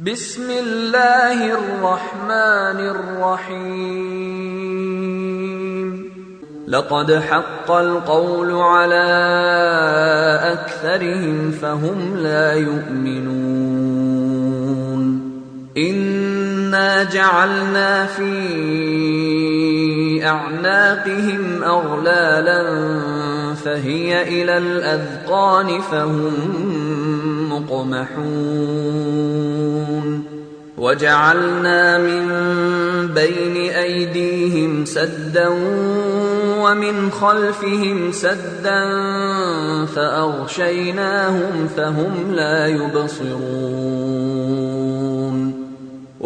ബിസ്മില്ലാഹിർ റഹ്മാനിർ റഹീം. ലഖദ് ഹഖ്ഖൽ ഖൗലു അലാ അക്സരിഹിം ഫഹും ലാ യുഅ്മിനൂൻ. ഇന്നാ ജഅൽനാ ഫീ അഅ്നാഖിഹിം അഗ്ലാലൻ ഫഹിയ ഇലൽ അദ്ഖാനി ഫഹും മുഖ്മഹൂൻ. وجعلنا من بين أيديهم سدا ومن خلفهم سدا فأغشيناهم فهم لا يبصرون.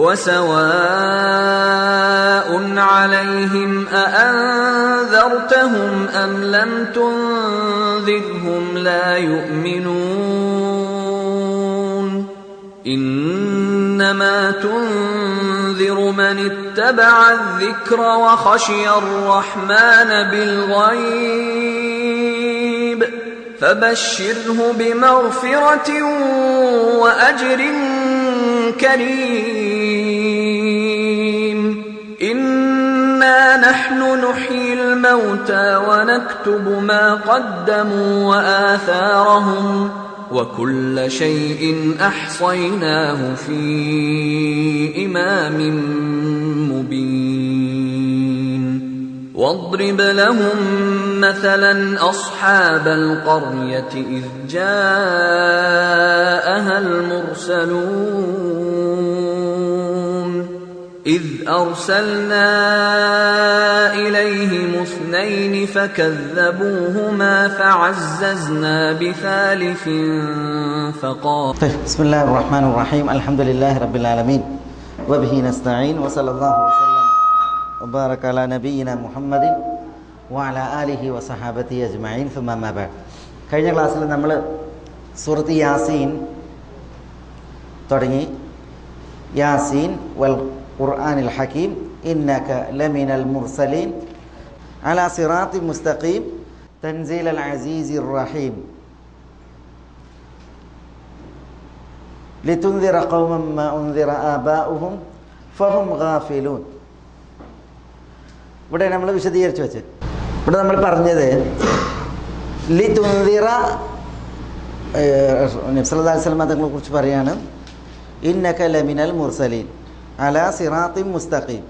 وسواء عليهم أأنذرتهم أم لم تنذرهم لا يؤمنون. إنما تنذر من اتبع الذكر وخشي الرحمن بالغيب فبشره بمغفرة وأجر كريم. إنا نحن نحيي الموتى ونكتب ما قدموا وآثارهم وكل شيء أحصيناه في إمام مبين. واضرب لهم مثلا أصحاب القرية إذ جاءها المرسلون. إذ أرسلنا إليهم اثنين فكذبوهما فعززنا بثالث فقال. بسم الله الرحمن الرحيم. الحمد لله رب العالمين وبه نستعين وصلى الله وسلم وبارك على نبينا محمد وعلى آله وصحابته أجمعين ثم ما بعد. കഴിഞ്ഞ ക്ലാസ്സിൽ നമ്മൾ സൂറത്ത് യാസീൻ തുടങ്ങി. യാസീൻ വൽ ഖുർആനിൽ ഹകീം ഇന്നക ലമിനൽ മുർസലീൻ അലാ സിറാത്തി മുസ്തഖീം തൻസീലൽ അസീസിർ റഹീം ലിതുൻദിറ ഖൗമൻ മാ ഉൻദിറ ആബാഉഹും ഫഹും ഗാഫിലൂൻ. ഇവിടെ നമ്മൾ വിശദീകരിച്ചു വെച്ച് ഇവിടെ നമ്മൾ പറഞ്ഞത് ലിതുൻദിറ നബി സല്ലല്ലാഹു അലൈഹി വസല്ലം തങ്ങളെ കുറിച്ച് പറയാണ്. ഇന്നക ലമിനൽ മുർസലീൻ അലാ സിറാത്തിൻ മുസ്തഖീം.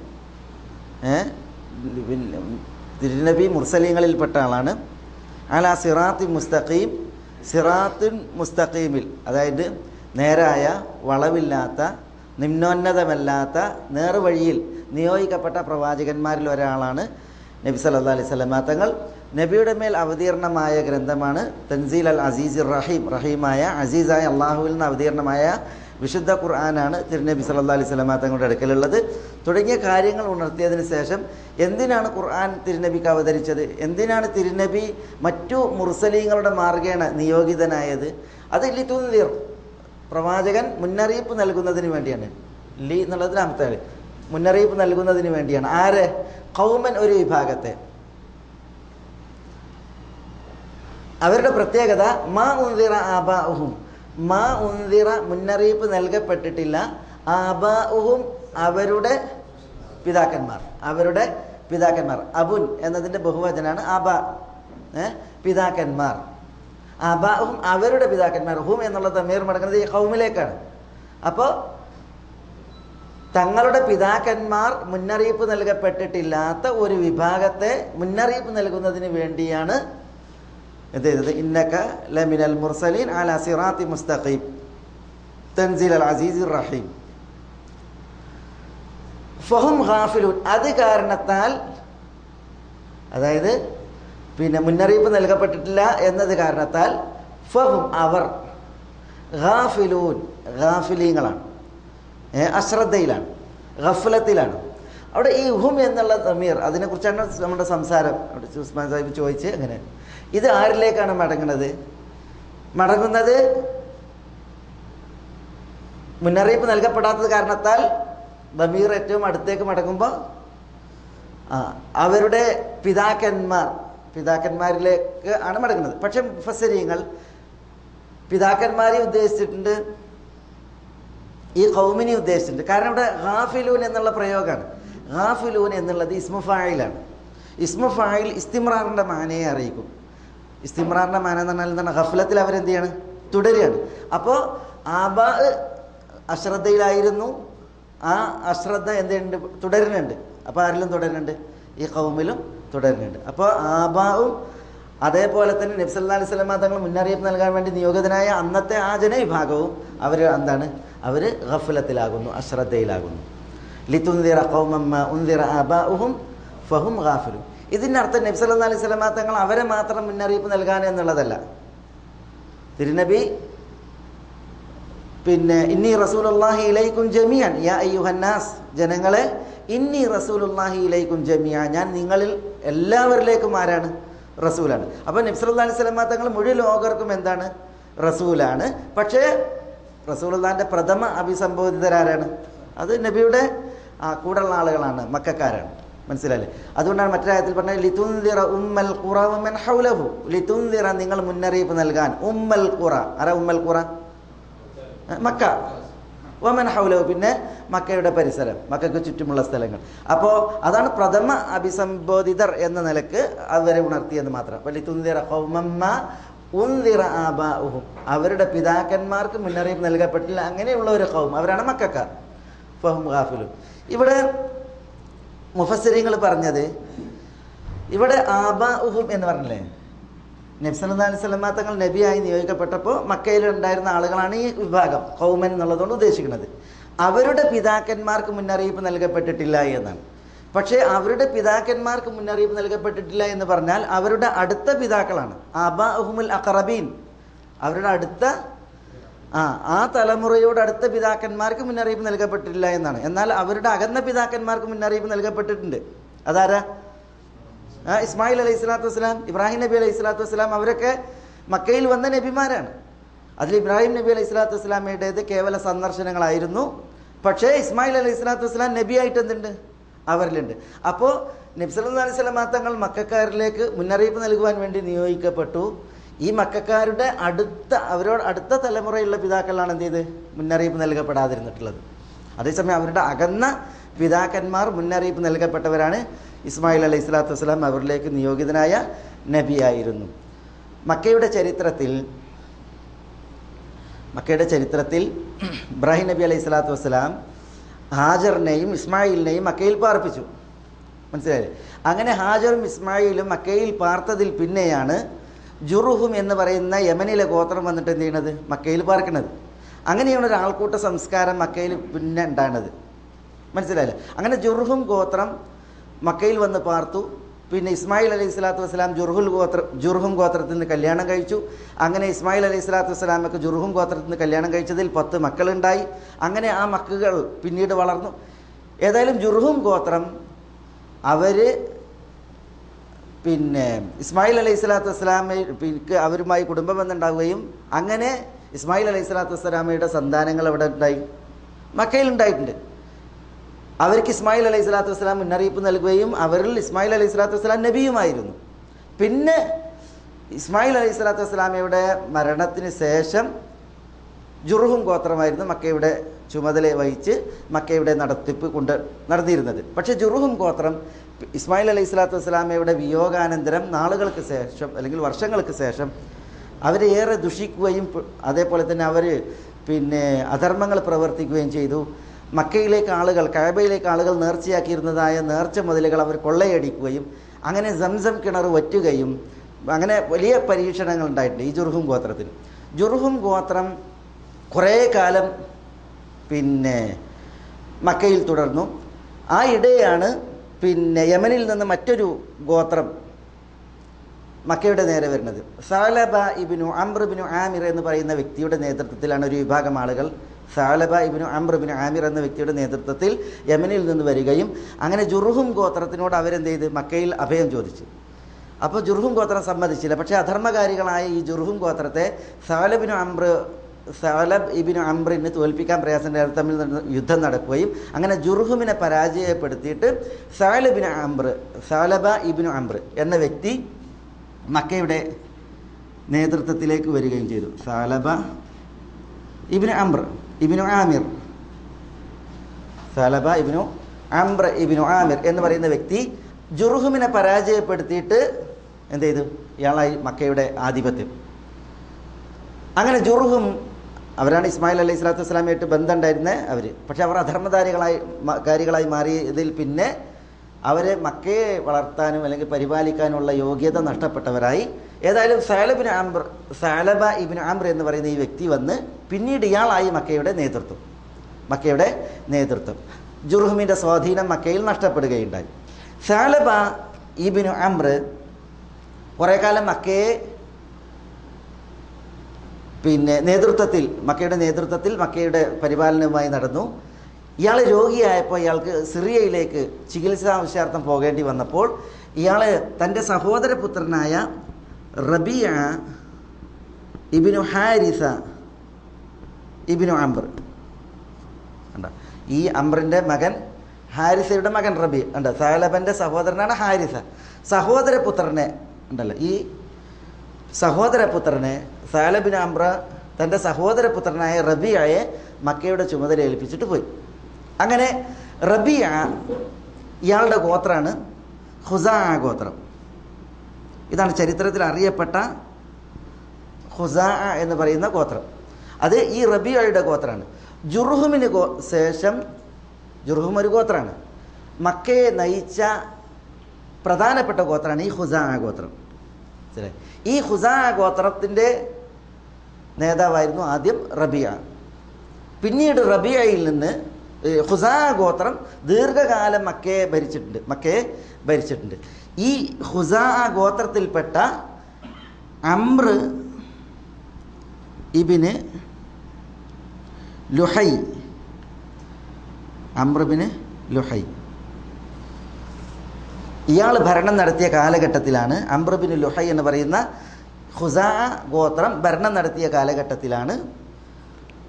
തിരുനബി മുർസലീങ്ങളിൽപ്പെട്ട ആളാണ്. അലാ സിറാത്തിൻ മുസ്തഖീം, സിറാത്തുൻ മുസ്തഖീമിൽ, അതായത് നേരായ വളവില്ലാത്ത നിമ്നോന്നതമല്ലാത്ത നേർവഴിയിൽ നിയോഗിക്കപ്പെട്ട പ്രവാചകന്മാരിൽ ഒരാളാണ് നബി സല്ലല്ലാഹു അലൈഹി വസല്ലം തങ്ങൾ. നബിയുടെ മേൽ അവതീർണമായ ഗ്രന്ഥമാണ് തൻസീൽ അൽ അസീസിർ റഹീം. റഹീമായ അസീസായ അള്ളാഹുവിൽ നിന്ന് അവതീർണമായ വിശുദ്ധ ഖുർആനാണ് തിരുനബി സല്ലല്ലാഹു അലൈഹി വസല്ലം തങ്ങളുടെ അടുക്കലുള്ളത്. തുടങ്ങിയ കാര്യങ്ങൾ ഉണർത്തിയതിന് ശേഷം എന്തിനാണ് ഖുർആൻ തിരുനബിക്ക് അവതരിച്ചത്, എന്തിനാണ് തിരുനബി മറ്റു മുർസലീങ്ങളുടെ മാർഗേണ നിയോഗിതനായത്, അത് ലിതുൻദിർ, പ്രവാചകൻ മുന്നറിയിപ്പ് നൽകുന്നതിന് വേണ്ടിയാണ്. ലി എന്നുള്ളത് നാമത്തെ മുന്നറിയിപ്പ് നൽകുന്നതിന് വേണ്ടിയാണ്. ആരെ? ഖൗമൻ, ഒരു വിഭാഗത്തെ. അവരുടെ പ്രത്യേകത മാ ഉൻദിറ ആബാഉഹും, മാ ഉൻദിറ മുന്നറിയിപ്പ് നൽകപ്പെട്ടിട്ടില്ല, ആബാഉഹും അവരുടെ പിതാക്കന്മാർ, അവരുടെ പിതാക്കന്മാർ. അബുൻ എന്നതിൻ്റെ ബഹുവചനാണ് ആബാ, പിതാക്കന്മാർ. ആബാഉഹും അവരുടെ പിതാക്കന്മാർ. ഹും എന്നുള്ള തമീർ മടങ്ങുന്നത് ഈ ഖൗമിലേക്കാണ്. അപ്പോൾ തങ്ങളുടെ പിതാക്കന്മാർ മുന്നറിയിപ്പ് നൽകപ്പെട്ടിട്ടില്ലാത്ത ഒരു വിഭാഗത്തെ മുന്നറിയിപ്പ് നൽകുന്നതിന് വേണ്ടിയാണ് എന്ത് ചെയ്തത്? ഇന്നക ലമിനൽ മുർസലീൻ അലാ സിറാത്തി മുസ്തഖീം തൻസീൽ അൽ അസീസിർ റഹീം ഫഹും ഗാഫിലൂൻ. അത് കാരണത്താൽ, അതായത് പിന്നെ മുന്നറിയിപ്പ് നൽകപ്പെട്ടിട്ടില്ല എന്നത് കാരണത്താൽ ഫഹും അവർ ഗാഫിലൂൻ, ഗാഫിലീങ്ങളാണ്, അശ്രദ്ധയിലാണ്, ഗഫ്ലത്തിലാണ്. അവിടെ ഈ ഹും എന്നുള്ള തമീർ, അതിനെക്കുറിച്ചാണ് നമ്മുടെ സംസാരം. അവിടെ ഉസ്മാൻ സാഹിബ് ചോദിച്ച് അങ്ങനെ ഇത് ആരിലേക്കാണ് മടങ്ങുന്നത്? മടങ്ങുന്നത് മുന്നറിയിപ്പ് നൽകപ്പെടാത്തത് കാരണത്താൽ ദമീർ ഏറ്റവും അടുത്തേക്ക് മടങ്ങുമ്പോൾ അവരുടെ പിതാക്കന്മാരിലേക്ക് ആണ് മടങ്ങുന്നത്. പക്ഷെ മുഫസ്സിരീങ്ങൾ പിതാക്കന്മാരെ ഉദ്ദേശിച്ചിട്ടുണ്ട് ഈ ഖൗമിനെ ഉദ്ദേശിച്ചിട്ടുണ്ട്. കാരണം ഇവിടെ ഗാഫിലൂൻ എന്നുള്ള പ്രയോഗമാണ്. ഗാഫിലൂൻ എന്നുള്ളത് ഇസ്മു ഫായിലാണ്. ഇസ്മു ഫായിൽ ഇസ്തിമ്രാറിൻ്റെ മാനയെ അറിയിക്കും. ഇസ്തിമ്രാറിൻ്റെ മാന എന്ന് പറഞ്ഞാൽ എന്താണ്? ഗഫലത്തിൽ അവരെന്ത് ചെയ്യാണ്? തുടരുകയാണ്. അപ്പോൾ ആബാ അശ്രദ്ധയിലായിരുന്നു, ആ അശ്രദ്ധ എന്തുണ്ട്? തുടരുന്നുണ്ട്. അപ്പോൾ ആരിലും തുടരുന്നുണ്ട്? ഈ ഖൗമിലും തുടരുന്നുണ്ട്. അപ്പോൾ ആബാവും അതേപോലെ തന്നെ നബി സല്ലല്ലാഹു അലൈഹി വസല്ലം തങ്ങൾ മുന്നറിയിപ്പ് നൽകാൻ വേണ്ടി നിയോഗിതനായ അന്നത്തെ ആ ജനവിഭാഗവും അവർ എന്താണ്? അവർ ഗഫലത്തിലാകുന്നു, അശ്രദ്ധയിലാകുന്നു. ലിതുൻദിറ ഖൗമൻ മാ ഉൻദിറ ആബാഉഹും ഫഹും ഗാഫിലൂൻ. ഇതിൻ്റെ അർത്ഥം നബി സല്ലല്ലാഹു അലൈഹി വസല്ലം തങ്ങൾ അവരെ മാത്രം മുന്നറിയിപ്പ് നൽകാൻ എന്നുള്ളതല്ല. തിരുനബി ഇന്നി റസൂലുള്ളാഹി ഇലൈക്കും ജമീഅൻ യാ അയ്യുഹന്നാസ്, ജനങ്ങളെ, ഇന്നി റസൂലുള്ളാഹി ഇലൈക്കും ജമീഅ, ഞാൻ നിങ്ങളിൽ എല്ലാവരിലേക്കും ആരാണ്? റസൂലാണ്. അപ്പോൾ നബി സല്ലല്ലാഹു അലൈഹി വസല്ലം തങ്ങൾ മുഴുവൻ ലോകർക്കും എന്താണ്? റസൂലാണ്. പക്ഷേ റസൂലുള്ളാഹിൻ്റെ പ്രഥമ അഭിസംബോധിതരാരാണ്? അത് നബിയുടെ കൂടെയുള്ള ആളുകളാണ്, മക്കക്കാരാണ്. മനസ്സിലായില്ലേ? അതുകൊണ്ടാണ് മറ്റൊരായത്തിൽ പറഞ്ഞത് ലിതുൻദിറ ഉമ്മൽ ഖുറ വമൻ ഹൗലഹു, ലിതുൻദിറ, നിങ്ങൾ മുന്നറിയിപ്പ് നൽകാൻ, ഉമ്മൽ ഖുറ, ആരാ ഉമ്മൽ ഖുറ? മക്ക. വമൻ ഹൗലഹു, പിന്നെ മക്കയുടെ പരിസരം, മക്കയ്ക്ക് ചുറ്റുമുള്ള സ്ഥലങ്ങൾ. അപ്പോൾ അതാണ് പ്രഥമ അഭിസംബോധിതർ എന്ന നിലക്ക് അവരെ ഉണർത്തിയെന്ന് മാത്രം. ലിതുൻദിറ ഖൗമൻ മാ ഉൻദിറ ആബാഉഹും, അവരുടെ പിതാക്കന്മാർക്ക് മുന്നറിയിപ്പ് നൽകപ്പെട്ടില്ല അങ്ങനെയുള്ള ഒരു ഖൗം, അവരാണ് മക്കക്കാർ. ഫഹും ഗാഫിലൂൻ. ഇവിടെ മുഫസ്സിരീങ്ങൾ പറഞ്ഞത്, ഇവിടെ ആബാഉഹും എന്ന് പറഞ്ഞില്ലേ, നബി സല്ലല്ലാഹു അലൈഹി വസല്ലം തങ്ങൾ നബിയായി നിയോഗിക്കപ്പെട്ടപ്പോൾ മക്കയിലുണ്ടായിരുന്ന ആളുകളാണ് ഈ വിഭാഗം, ഖൗമൻ എന്നുള്ളതുകൊണ്ട് ഉദ്ദേശിക്കുന്നത്. അവരുടെ പിതാക്കന്മാർക്ക് മുന്നറിയിപ്പ് നൽകപ്പെട്ടിട്ടില്ല എന്നാണ്. പക്ഷേ അവരുടെ പിതാക്കന്മാർക്ക് മുന്നറിയിപ്പ് നൽകപ്പെട്ടിട്ടില്ല എന്ന് പറഞ്ഞാൽ അവരുടെ അടുത്ത പിതാക്കളാണ്. ആബാഉഹുമുൽ അഖറബീൻ, അവരുടെ അടുത്ത ആ തലമുറയോട് അടുത്ത പിതാക്കന്മാർക്ക് മുന്നറിയിപ്പ് നൽകപ്പെട്ടിട്ടില്ല എന്നാണ്. എന്നാൽ അവരുടെ അകന്ന പിതാക്കന്മാർക്ക് മുന്നറിയിപ്പ് നൽകപ്പെട്ടിട്ടുണ്ട്. അതാരാ? ഇസ്മായിൽ അലൈഹി സ്വലാത്തു വസ്സലാം, ഇബ്രാഹിം നബി അലൈഹി സ്വലാത്തു വസ്സലാം, അവരൊക്കെ മക്കയിൽ വന്ന നബിമാരാണ്. അതിൽ ഇബ്രാഹിം നബി അലൈഹി സ്വലാത്തു വസ്സലാമയുടേത് കേവല സന്ദർശനങ്ങളായിരുന്നു. പക്ഷേ ഇസ്മായിൽ അലൈഹി സ്വലാത്തു വസ്സലാം നബിയായിട്ട് എന്തുണ്ട്? അവരിലുണ്ട്. അപ്പോൾ നബി സല്ലല്ലാഹു അലൈഹി വസല്ലം തങ്ങൾ മക്കക്കാരിലേക്ക് മുന്നറിയിപ്പ് നൽകുവാൻ വേണ്ടി നിയോഗിക്കപ്പെട്ടു. ഈ മക്കക്കാരുടെ അവരോട് അടുത്ത തലമുറയുള്ള പിതാക്കളാണ് എന്ത് ചെയ്ത് മുന്നറിയിപ്പ് നൽകപ്പെടാതിരുന്നിട്ടുള്ളത്. അതേസമയം അവരുടെ അകന്ന പിതാക്കന്മാർ മുന്നറിയിപ്പ് നൽകപ്പെട്ടവരാണ്. ഇസ്മായിൽ അലൈഹി സ്വലാത്തു വസ്സലാം അവരിലേക്ക് നിയോഗിതനായ നബിയായിരുന്നു. മക്കയുടെ ചരിത്രത്തിൽ ഇബ്രാഹിം നബി അലൈഹി സ്വലാത്തു വസ്സലാം ഹാജറിനെയും ഇസ്മായിലിനെയും മക്കയിൽ പാർപ്പിച്ചു. മനസ്സിലായില്ലേ? അങ്ങനെ ഹാജറും ഇസ്മായിലും മക്കയിൽ പാർത്തതിൽ പിന്നെയാണ് ജുറുഹും എന്ന് പറയുന്ന യമനിലെ ഗോത്രം വന്നിട്ട് എന്ത് ചെയ്യണത്? മക്കയിൽ പാർക്കുന്നത്. അങ്ങനെയാണ് ഒരു ആൾക്കൂട്ട സംസ്കാരം മക്കയിൽ പിന്നെ ഉണ്ടാകുന്നത്. മനസ്സിലായില്ലേ? അങ്ങനെ ജുറുഹും ഗോത്രം മക്കയിൽ വന്ന് പാർത്തു. പിന്നെ ഇസ്മായിൽ അലൈഹി സ്വലാത്തു വസ്സലാം ജുർഹും ഗോത്രത്തിൽ നിന്ന് കല്യാണം കഴിച്ചു. അങ്ങനെ ഇസ്മായിൽ അലൈഹി സ്വലാത്തു വസ്സലാമൊക്കെ ജുർഹും ഗോത്രത്തിൽ നിന്ന് കല്യാണം കഴിച്ചതിൽ 10 മക്കളുണ്ടായി. അങ്ങനെ ആ മക്കൾ പിന്നീട് വളർന്നു. ഏതായാലും ജുർഹും ഗോത്രം അവർ ഇസ്മായിൽ അലൈഹി സ്വലാത്തു വസ്സലാമയ്ക്ക് അവരുമായി കുടുംബബന്ധമുണ്ടാവുകയും അങ്ങനെ ഇസ്മായിൽ അലൈഹി സ്വലാത്തു വസ്സലാമയുടെ സന്താനങ്ങൾ അവിടെ ഉണ്ടായി, മക്കയിലുണ്ടായിട്ടുണ്ട്. അവർക്ക് ഇസ്മായിൽ അലൈഹി സ്വലാത്തു വസ്സലാം മുന്നറിയിപ്പ് നൽകുകയും അവരിൽ ഇസ്മായിൽ അലൈഹി സ്വലാത്തു വസ്സലാം നബിയുമായിരുന്നു. പിന്നെ ഇസ്മായിൽ അലൈഹി സ്വലാത്തു വസ്സലാമയുടെ മരണത്തിന് ശേഷം ജുർഹും ഗോത്രമായിരുന്നു മക്കയുടെ ചുമതല വഹിച്ച് മക്കയുടെ നടത്തിപ്പ് നടന്നിരുന്നത്. പക്ഷേ ജുർഹും ഗോത്രം ഇസ്മായിൽ അലൈഹി സ്വലാത്തു വസ്സലാമയുടെ വിയോഗാനന്തരം നാളുകൾക്ക് ശേഷം അല്ലെങ്കിൽ വർഷങ്ങൾക്ക് ശേഷം അവരെ ഏറെ ദുഷിക്കുകയും അതേപോലെ തന്നെ അവർ അധർമ്മങ്ങൾ പ്രവർത്തിക്കുകയും ചെയ്തു. മക്കയിലേക്ക് ആളുകൾ, കഅബയിലേക്ക് ആളുകൾ നേർച്ചയാക്കിയിരുന്നതായ നേർച്ച മുതലുകൾ അവർ കൊള്ളയടിക്കുകയും അങ്ങനെ സംസം കിണർ വറ്റുകയും അങ്ങനെ വലിയ പരീക്ഷണങ്ങൾ ഉണ്ടായിട്ടുണ്ട് ഈ ജുർഹും ഗോത്രത്തിന്. ജുർഹും ഗോത്രം കുറേ കാലം മക്കയിൽ തുടർന്നു. ആ ഇടെയാണ് യമനിൽ നിന്ന് മറ്റൊരു ഗോത്രം മക്കയുടെ നേരെ വരുന്നത്. സാലബ ഇബ്നു അംർ ഇബ്നു ആമിർ എന്ന് പറയുന്ന വ്യക്തിയുടെ നേതൃത്വത്തിലാണ് ഒരു വിഭാഗം ആളുകൾ, സാലബ ഇബ്നു അംർ ഇബ്നു ആമിർ എന്ന വ്യക്തിയുടെ നേതൃത്വത്തിൽ യമനിൽ നിന്ന് വരികയും അങ്ങനെ ജുർഹും ഗോത്രത്തിനോട് അവരെന്ത് ചെയ്ത് മക്കയിൽ അഭയം ചോദിച്ചു. അപ്പോൾ ജുർഹും ഗോത്രം സമ്മതിച്ചില്ല. പക്ഷേ അധർമ്മകാരികളായ ഈ ജുർഹും ഗോത്രത്തെ സാലബ് ഇബ്നു അംറിന് തോൽപ്പിക്കാൻ പ്രയാസം തമ്മിൽ യുദ്ധം നടക്കുകയും അങ്ങനെ ജുർഹുമിനെ പരാജയപ്പെടുത്തിയിട്ട് സാലബ ഇബ്നു അംർ എന്ന വ്യക്തി മക്കയുടെ നേതൃത്വത്തിലേക്ക് വരികയും ചെയ്തു. സാലബ ഇബ്നു അംർ ഇബ്നു ആമിർ സഅലബ ഇബ്നു അംർ ഇബ്നു ആമിർ എന്ന് പറയുന്ന വ്യക്തി ജുർഹുമിനെ പരാജയപ്പെടുത്തിയിട്ട് എന്ത് ചെയ്തു? ഇയാളായി മക്കയുടെ ആധിപത്യം. അങ്ങനെ ജുർഹും, അവരാണ് ഇസ്മായിൽ അലൈഹി സ്വലാത്തു വസ്സലാമായിട്ട് ബന്ധമുണ്ടായിരുന്നത് അവർ. പക്ഷെ അവർ കാര്യങ്ങളായി മാറിയതിൽ പിന്നെ അവരെ മക്കയെ വളർത്താനും അല്ലെങ്കിൽ പരിപാലിക്കാനുമുള്ള യോഗ്യത നഷ്ടപ്പെട്ടവരായി. ഏതായാലും സഅലബ ഇബ്നു അംർ എന്ന് പറയുന്ന ഈ വ്യക്തി വന്ന് പിന്നീട് ഇയാളായി മക്കയുടെ നേതൃത്വം. ജുർഹുമിൻ്റെ സ്വാധീനം മക്കയിൽ നഷ്ടപ്പെടുകയുണ്ടായി. സഅലബ ഇബ്നു അംർ കുറേ കാലം മക്കയെ മക്കയുടെ നേതൃത്വത്തിൽ മക്കയുടെ പരിപാലനവുമായി നടന്നു. ഇയാൾ രോഗിയായപ്പോൾ ഇയാൾക്ക് സിറിയയിലേക്ക് ചികിത്സാ ആവശ്യാർത്ഥം പോകേണ്ടി വന്നപ്പോൾ ഇയാൾ തൻ്റെ സഹോദരപുത്രനായ റബീഅ ഇബ്നു ഹാരിസ ഇബ്നു അംർ ഈ അംറിൻ്റെ മകൻ ഹാരിസയുടെ മകൻ റബീ സഅലബൻ്റെ സഹോദരനാണ് ഹാരിസ. സഹോദരപുത്രനെ ഈ സഹോദരപുത്രനെ സഅലബിന് അംറ തൻ്റെ സഹോദരപുത്രനായ റബീഅയെ മക്കയുടെ ചുമതല ഏൽപ്പിച്ചിട്ട് പോയി. അങ്ങനെ റബീഅ ഇയാളുടെ ഗോത്രമാണ് ഖുസാഅ ഗോത്രം. ഇതാണ് ചരിത്രത്തിൽ അറിയപ്പെട്ട ഖുസാഅ എന്ന് പറയുന്ന ഗോത്രം. അത് ഈ റബീഅയുടെ ഗോത്രമാണ്. ജുർഹുമിന് ശേഷം ജുർഹും ഒരു ഗോത്രമാണ്. മക്കയെ നയിച്ച പ്രധാനപ്പെട്ട ഗോത്രമാണ് ഈ ഖുസാഅ ഗോത്രം. ഈ ഖുസാഅ ഗോത്രത്തിൻ്റെ നേതാവായിരുന്നു ആദ്യം റബീഅ. പിന്നീട് റബീഅയിൽ നിന്ന് ഖുസാഅ ഗോത്രം ദീർഘകാലം മക്കയെ ഭരിച്ചിട്ടുണ്ട്. ഈ ഖുസാഅ ഗോത്രത്തിൽപ്പെട്ട അംർ ഇബ്നു ലുഹൈ ഇയാൾ ഭരണം നടത്തിയ കാലഘട്ടത്തിലാണ്, അംർ ഇബ്നു ലുഹൈ എന്ന് പറയുന്ന ഖുസാഅ ഗോത്രം ഭരണം നടത്തിയ കാലഘട്ടത്തിലാണ്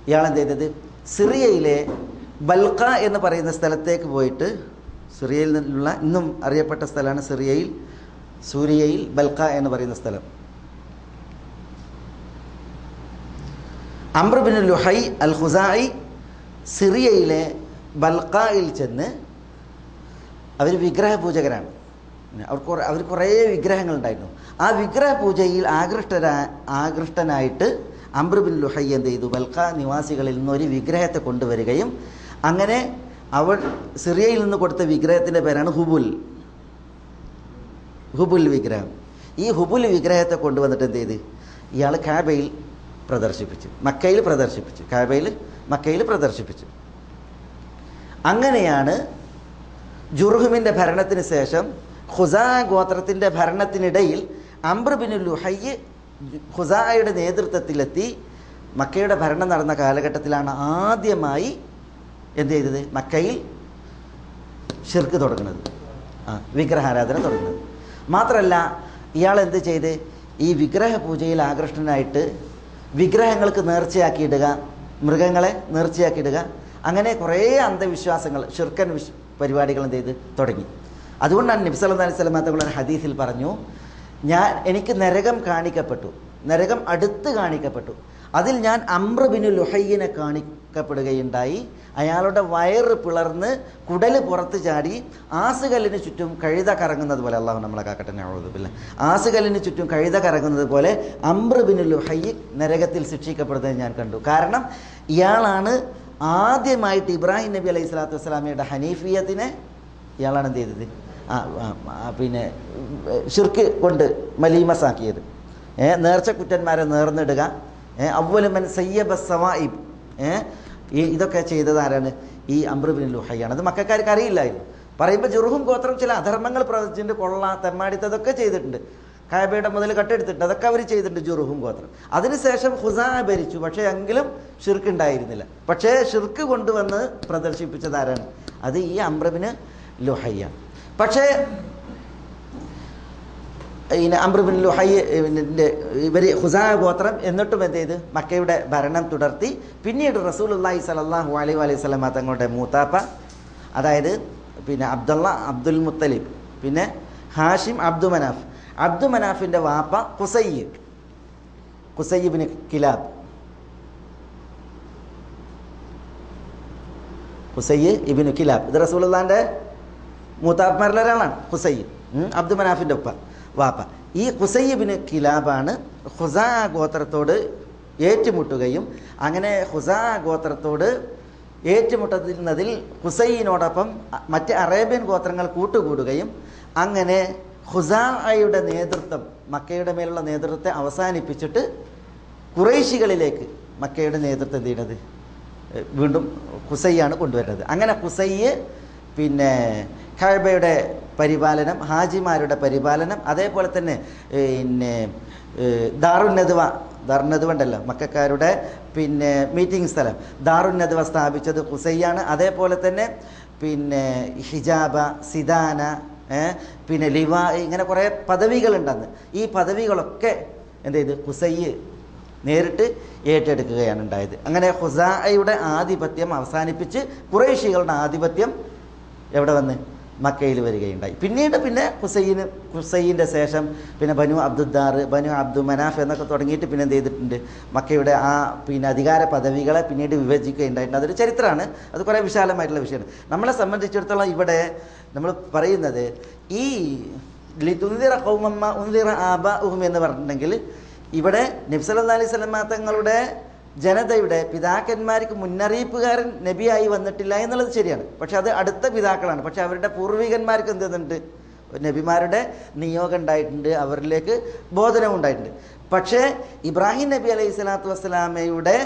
ഇയാൾ എന്ത് ചെയ്തത്? സിറിയയിലെ ബൽഖ എന്ന് പറയുന്ന സ്ഥലത്തേക്ക് പോയിട്ട്, സിറിയയിൽ നിന്നുള്ള ഇന്നും അറിയപ്പെട്ട സ്ഥലമാണ് സൂര്യയിൽ ബൽഖ എന്ന് പറയുന്ന സ്ഥലം. അംർ ഇബ്നു ലുഹൈ അൽ ഖുസാഇ സിറിയയിലെ ബൽഖയിൽ ചെന്ന്, അവർ വിഗ്രഹ പൂജകരാണ്. അവർ കുറേ വിഗ്രഹങ്ങളുണ്ടായിരുന്നു. ആ വിഗ്രഹ പൂജയിൽ ആകൃഷ്ടനായിട്ട് അംർ ഇബ്നു ലുഹൈ എന്ത് ചെയ്തു? ബൽഖ നിവാസികളിൽ നിന്ന് ഒരു വിഗ്രഹത്തെ കൊണ്ടുവരികയും അങ്ങനെ അവൾ സിറിയയിൽ നിന്ന് കൊടുത്ത വിഗ്രഹത്തിൻ്റെ പേരാണ് ഹുബുൽ വിഗ്രഹം. ഈ ഹുബുൽ വിഗ്രഹത്തെ കൊണ്ടുവന്നിട്ട് എന്ത് ചെയ്ത്? ഇയാൾ മക്കയിൽ പ്രദർശിപ്പിച്ചു. അങ്ങനെയാണ് ജുർഹുമിൻ്റെ ഭരണത്തിന് ശേഷം ഖുസാഅ ഗോത്രത്തിൻ്റെ ഭരണത്തിനിടയിൽ അംർ ഇബ്നു ലുഹൈ ഖുസാഅയുടെ നേതൃത്വത്തിലെത്തി. മക്കയുടെ ഭരണം നടന്ന കാലഘട്ടത്തിലാണ് ആദ്യമായി എന്ത് ചെയ്തത്? മക്കയിൽ ഷിർക്ക് തുടങ്ങുന്നത്, വിഗ്രഹാരാധന തുടങ്ങുന്നത്. മാത്രമല്ല ഇയാൾ എന്ത് ചെയ്ത്? ഈ വിഗ്രഹ പൂജയിൽ ആകൃഷ്ടനായിട്ട് വിഗ്രഹങ്ങൾക്ക് നേർച്ചയാക്കിയിടുക, മൃഗങ്ങളെ നേർച്ചയാക്കിയിടുക, അങ്ങനെ കുറേ അന്ധവിശ്വാസങ്ങൾ, ഷിർക്കൻ പരിപാടികൾ എന്ത് ചെയ്ത് തുടങ്ങി. അതുകൊണ്ടാണ് നബി സല്ലല്ലാഹു അലൈഹി വസല്ലം തങ്ങളുടെ ഹദീസിൽ പറഞ്ഞു, എനിക്ക് നരകം അടുത്ത് കാണിക്കപ്പെട്ടു. അതിൽ ഞാൻ അംർ ഇബ്നു ലുഹൈനെ കാണിക്കപ്പെടുകയുണ്ടായി. അയാളുടെ വയറ് പിളർന്ന് കുടല് പുറത്ത് ചാടി ആസുകല്ലിന് ചുറ്റും കഴുത കറങ്ങുന്നത് പോലെ, അള്ളാഹു നമ്മളെ കാക്കട്ടെ, നഊദുബില്ലാഹ്, ആസുകല്ലിന് ചുറ്റും കഴുത കറങ്ങുന്നത് പോലെ അംർ ഇബ്നു ലുഹൈ നരകത്തിൽ ശിക്ഷിക്കപ്പെടുന്നത് ഞാൻ കണ്ടു. കാരണം ഇയാളാണ് ആദ്യമായിട്ട് ഇബ്രാഹിം നബി അലൈഹി സ്വലാത്തു വസ്സലാമയുടെ ഹനീഫിയത്തിനെ ഇയാളാണ് എന്ത് ചെയ്തത്? ഷിർക്ക് കൊണ്ട് മലീമസാക്കിയത്. നേർച്ചക്കുറ്റന്മാരെ നേർന്നിടുക, അവ്വലുമൻ സയ്യബ സവായിബ്, ഇതൊക്കെ ചെയ്തത് ആരാണ്? ഈ അംർ ഇബ്നു ലുഹൈയാണ്. അത് മക്കക്കാർക്ക് അറിയില്ലായിരുന്നു. പറയുമ്പോൾ ജുർഹും ഗോത്രം ചില അധർമ്മങ്ങൾ പ്രവർത്തിച്ചിട്ടുണ്ട്, തെമ്മാടിത്തതൊക്കെ ചെയ്തിട്ടുണ്ട്, കഅബയുടെ മുതൽ കട്ടെടുത്തിട്ടുണ്ട്, അതൊക്കെ അവർ ചെയ്തിട്ടുണ്ട് ജുർഹും ഗോത്രം. അതിനുശേഷം ഖുസാഅ ഭരിച്ചു. പക്ഷേ എങ്കിലും ഷിർക്ക് ഉണ്ടായിരുന്നില്ല. പക്ഷേ ഷിർക്ക് കൊണ്ടുവന്ന് പ്രദർശിപ്പിച്ചത് ആരാണ്? അത് ഈ അംർ ഇബ്നു ലുഹൈയ. പക്ഷേ അംർ ഇബ്നു ലുഹൈൻ്റെ ഇവർ ഖുസാഅ ഗോത്രം എന്നിട്ടും എന്ത് ചെയ്ത്? മക്കയുടെ ഭരണം തുടർത്തി. പിന്നീട് റസൂലുള്ളാഹി സ്വല്ലല്ലാഹു അലൈഹി വസല്ലം തങ്ങളുടെ മൂത്താപ്പ, അതായത് അബ്ദുൽ മുത്തലിബ്, പിന്നെ ഹാഷിം, അബ്ദു മനാഫിൻ്റെ വാപ്പ ഖുസൈ ഇബ്നു കിലാബ് ഖുസൈ ഇബ്നു കിലാബ്. ഇത് റസൂലുള്ളാഹിൻ്റെ മൂത്താപ്പന്മാരിൽ ഒരാളാണ് ഖുസൈ, അബ്ദു മനാഫിൻ്റെ വാപ്പ. ഈ ഖുസൈ ഇബ്നു കിലാബാണ് ഖുസാ ഗോത്രത്തോട് ഏറ്റുമുട്ടുകയും അങ്ങനെ ഖുസാ ഗോത്രത്തോട് ഏറ്റുമുട്ടുന്നതിൽ ഖുസൈനോടൊപ്പം മറ്റ് അറേബ്യൻ ഗോത്രങ്ങൾ കൂട്ടുകൂടുകയും അങ്ങനെ ഖുസാഅയുടെ നേതൃത്വം, മക്കയുടെ മേലുള്ള നേതൃത്വത്തെ അവസാനിപ്പിച്ചിട്ട് ഖുറൈശികളിലേക്ക് മക്കയുടെ നേതൃത്വം ചെയ്യുന്നത് വീണ്ടും ഖുസൈയാണ് കൊണ്ടുവരുന്നത്. അങ്ങനെ ഖുസൈ പിന്നെ കഅബയുടെ പരിപാലനം, ഹാജിമാരുടെ പരിപാലനം, അതേപോലെ തന്നെ പിന്നെ ദാറുന്നദ്വ ഉണ്ടല്ലോ മക്കക്കാരുടെ പിന്നെ മീറ്റിംഗ് സ്ഥലം, ദാറുന്നദ്വ സ്ഥാപിച്ചത് ഖുസൈയാണ്. അതേപോലെ തന്നെ പിന്നെ ഹിജാബ, സിദാന, പിന്നെ ലിവാ, ഇങ്ങനെ കുറേ പദവികളുണ്ടെന്ന്. ഈ പദവികളൊക്കെ എന്ത് ചെയ്ത് ഖുസൈ നേരിട്ട് ഏറ്റെടുക്കുകയാണ് ഉണ്ടായത്. അങ്ങനെ ഖുസാഅയുടെ ആധിപത്യം അവസാനിപ്പിച്ച് ആധിപത്യം എവിടെ വന്ന് മക്കയിൽ വരികയുണ്ടായി. പിന്നെ ഖുസൈൻ്റെ ശേഷം പിന്നെ ബനു അബ്ദുദ്ദാർ, ബനു അബ്ദു മനാഫ് എന്നൊക്കെ തുടങ്ങിയിട്ട് പിന്നെ എന്ത് ചെയ്തിട്ടുണ്ട്, മക്കയുടെ ആ പിന്നെ അധികാര പദവികളെ പിന്നീട് വിഭജിക്കുകയുണ്ടായിട്ടുണ്ട്. അതൊരു ചരിത്രമാണ്, അത് കുറേ വിശാലമായിട്ടുള്ള വിഷയമാണ്. നമ്മളെ സംബന്ധിച്ചിടത്തോളം ഇവിടെ നമ്മൾ പറയുന്നത് ഈ ലിതുൻദിറ ഖൗമമ്മ ഉൻദിറ ആബാഉഹും എന്ന് പറഞ്ഞിട്ടുണ്ടെങ്കിൽ ഇവിടെ നബി സല്ലല്ലാഹു അലൈഹി വസല്ലം തങ്ങളുടെ ജനതയുടെ പിതാക്കന്മാർക്ക് മുന്നറിയിപ്പുകാരൻ നബിയായി വന്നിട്ടില്ല എന്നുള്ളത് ശരിയാണ്. പക്ഷെ അത് അടുത്ത പിതാക്കളാണ്. പക്ഷെ അവരുടെ പൂർവികന്മാർക്ക് എന്ത് ചെയ്യുന്നുണ്ട്, നബിമാരുടെ നിയോഗം ഉണ്ടായിട്ടുണ്ട്, അവരിലേക്ക് ബോധനം ഉണ്ടായിട്ടുണ്ട്. പക്ഷേ ഇബ്രാഹിം നബി അലൈഹി സ്വലാത്തു വസ്സലാമയുടെ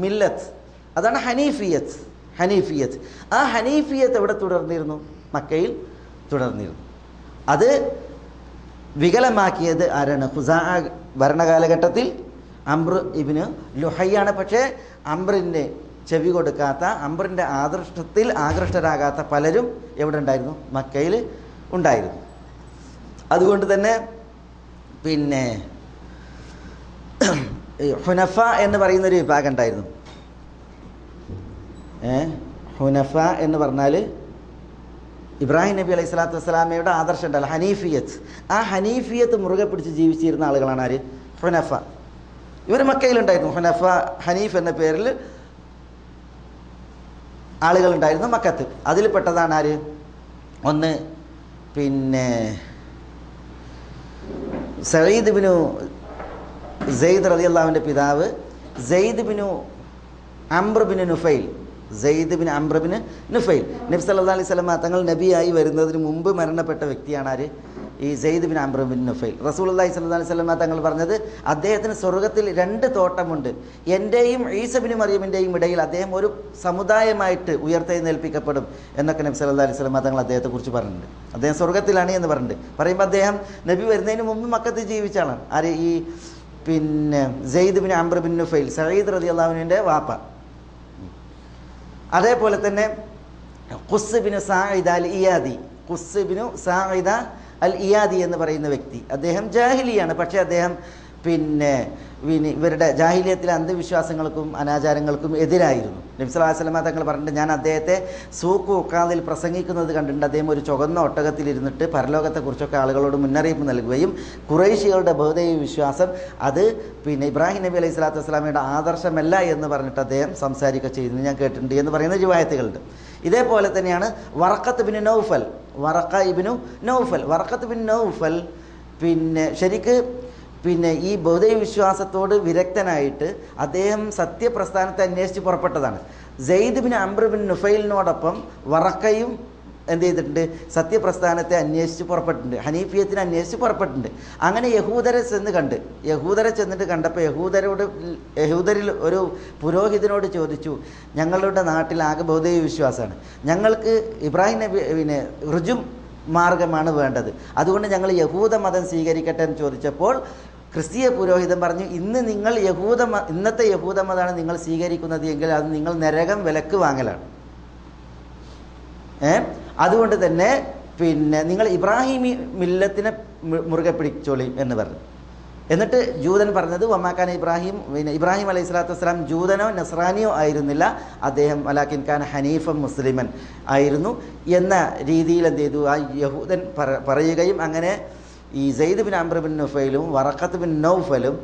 മില്ലത്ത്, അതാണ് ഹനീഫിയത്ത്. ആ ഹനീഫിയത്ത് എവിടെ തുടർന്നിരുന്നു? മക്കയിൽ തുടർന്നിരുന്നു. അത് വികലമാക്കിയത് ആരാണ്? ഖുസാ ഭരണകാലഘട്ടത്തിൽ അംർ ഇബ്നു ലുഹയ്യാണ്. പക്ഷേ അംറിന് ചെവി കൊടുക്കാത്ത, അംറിൻ്റെ ആദർശത്തിൽ ആകൃഷ്ടരാകാത്ത പലരും എവിടെ ഉണ്ടായിരുന്നു? മക്കയിൽ ഉണ്ടായിരുന്നു. അതുകൊണ്ട് തന്നെ പിന്നെ ഹുനഫ എന്ന് പറയുന്നൊരു വിഭാഗം ഉണ്ടായിരുന്നു. ഹുനഫ എന്ന് പറഞ്ഞാൽ ഇബ്രാഹിം നബി അലൈഹി സ്വലാത്തു വസ്സലാമയുടെ ആദർശം ഉണ്ടല്ലോ, ഹനീഫിയത്ത്. ആ ഹനീഫിയത്ത് മുറുകെ പിടിച്ച് ജീവിച്ചിരുന്ന ആളുകളാണ് ആര്? ഹുനഫ. ഇവർ മക്കയിലുണ്ടായിരുന്നു. ഹുനഫ, ഹനീഫ് എന്ന പേരിൽ ആളുകളുണ്ടായിരുന്നു മക്കത്ത്. അതിൽപ്പെട്ടതാണ് ആര്? ഒന്ന് പിന്നെ സഈദ് ബിനു സെയ്ദ് റളിയല്ലാഹുവിൻ്റെ പിതാവ് സെയ്ദ് ബിനു അംർ ബിൻ നുഫൈൽ. സെയ്ദ് ബിൻ അംർ ബിൻ നുഫൈൽ നബി സല്ലല്ലാഹു അലൈഹി വസല്ലം തങ്ങൾ നബിയായി വരുന്നതിന് മുമ്പ് മരണപ്പെട്ട വ്യക്തിയാണ് ആര്? ഈ സെയ്ദ് ബിൻ അംർ ബിൻ നുഫൈൽ. റസൂലുള്ളാഹി സ്വല്ലല്ലാഹു അലൈഹി വസല്ലം തങ്ങൾ പറഞ്ഞത് അദ്ദേഹത്തിന് സ്വർഗ്ഗത്തിൽ 2 തോട്ടമുണ്ട്. എൻ്റെയും ഈസ ബിൻ മറിയമിൻ്റെയും ഇടയിൽ അദ്ദേഹം ഒരു സമുദായമായിട്ട് ഉയർത്തെഴുന്നേൽപ്പിക്കപ്പെടും എന്നൊക്കെ നബി സല്ലല്ലാഹു അലൈഹി വസല്ലം തങ്ങൾ അദ്ദേഹത്തെക്കുറിച്ച് പറഞ്ഞിട്ടുണ്ട്. അദ്ദേഹം സ്വർഗ്ഗത്തിലാണ് എന്ന് പറഞ്ഞിട്ടുണ്ട്. പറയുമ്പോൾ അദ്ദേഹം നബി വരുന്നതിന് മുമ്പ് മക്കത്ത് ജീവിച്ച ആളാണ്. ആര്? ഈ പിന്നെ സെയ്ദ് ബിൻ അംർ ബിൻ നുഫൈൽ, സഈദ് റളിയല്ലാഹു അൻഹുവിൻ്റെ വാപ്പ. അതേപോലെ തന്നെ ഖുസ് ബിൻ സാഇദ അൽ ഇയാദി, ഖുസ് ബിൻ സാഇദ അൽ ഇയാദി എന്ന് പറയുന്ന വ്യക്തി, അദ്ദേഹം ജാഹിലിയാണ്. പക്ഷേ അദ്ദേഹം പിന്നെ ഇവരുടെ ജാഹിലിയത്തിലെ അന്ധവിശ്വാസങ്ങൾക്കും അനാചാരങ്ങൾക്കും എതിരായിരുന്നു. നബി സല്ലല്ലാഹു അലൈഹി വസല്ലം തങ്ങൾ പറഞ്ഞിട്ട്, ഞാൻ അദ്ദേഹത്തെ സൂഖ് ഉക്കാദിൽ പ്രസംഗിക്കുന്നത് കണ്ടിട്ടുണ്ട്. അദ്ദേഹം ഒരു ചുവന്ന ഒട്ടകത്തിലിരുന്നിട്ട് പരലോകത്തെക്കുറിച്ചൊക്കെ ആളുകളോട് മുന്നറിയിപ്പ് നൽകുകയും ഖുറൈശികളുടെ ബഹുദൈവ വിശ്വാസം അത് പിന്നെ ഇബ്രാഹിം നബി അലൈഹി സ്വലാത്തു വസ്സലാമയുടെ ആദർശമല്ല എന്ന് പറഞ്ഞിട്ട് അദ്ദേഹം സംസാരിക്കുക ചെയ്യുന്നത് ഞാൻ കേട്ടിട്ടുണ്ട് എന്ന് പറയുന്ന റിവായത്തുകളുണ്ട്. ഇതേപോലെ തന്നെയാണ് വറഖത്ത് ബിൻ നൗഫൽ. വറഖത്ത് ബിൻ നൗഫൽ പിന്നെ ശരിക്ക് പിന്നെ ഈ ബൗദ്ധ വിശ്വാസത്തോട് വിരക്തനായിട്ട് അദ്ദേഹം സത്യപ്രസ്ഥാനത്തെ അന്വേഷിച്ച് പുറപ്പെട്ടതാണ്. സെയ്ദ് ബിൻ അംർ ബിൻ നുഫൈലിനോടൊപ്പം വറക്കയും എന്ത് ചെയ്തിട്ടുണ്ട്? സത്യപ്രസ്ഥാനത്തെ അന്വേഷിച്ച് പുറപ്പെട്ടിട്ടുണ്ട്, ഹനീഫിയത്തിനെ അന്വേഷിച്ച് പുറപ്പെട്ടിട്ടുണ്ട്. അങ്ങനെ യഹൂദരെ ചെന്നിട്ട് കണ്ടപ്പോൾ യഹൂദരിൽ ഒരു പുരോഹിതനോട് ചോദിച്ചു, ഞങ്ങളുടെ നാട്ടിൽ ആകെ ബൗദ്ധ വിശ്വാസമാണ്, ഞങ്ങൾക്ക് ഇബ്രാഹിം നബി പിന്നെ റുജും മാർഗമാണ് വേണ്ടത്, അതുകൊണ്ട് ഞങ്ങൾ യഹൂദ മതം സ്വീകരിക്കട്ടെ എന്ന് ചോദിച്ചപ്പോൾ ക്രിസ്തീയ പുരോഹിതൻ പറഞ്ഞു, ഇന്നത്തെ യഹൂദ മതമാണ് നിങ്ങൾ സ്വീകരിക്കുന്നത് എങ്കിൽ അത് നിങ്ങൾ നരകം വിലക്ക് വാങ്ങലാണ്. അതുകൊണ്ട് തന്നെ പിന്നെ നിങ്ങൾ ഇബ്രാഹിമി മില്ലത്തിനെ മുറുകെ പിടിച്ചോളി എന്ന് പറഞ്ഞു. എന്നിട്ട് ജൂതൻ പറഞ്ഞത്, വമാക്കാൻ ഇബ്രാഹിം അലൈഹി സ്വലാത്തു വസ്സലാം ജൂതനോ നസ്രാനിയോ ആയിരുന്നില്ല, അദ്ദേഹം വലാകിൻ കാന ഹനീഫൻ മുസ്ലിമൻ ആയിരുന്നു എന്ന രീതിയിൽ എന്ത് ചെയ്തു? ആ യഹൂദൻ പറയുകയും അങ്ങനെ ഈ സെയ്ദ് ബിൻ അംർ ബിൻ നുഫൈലും വറഖത്ത് ബിൻ നൗഫലും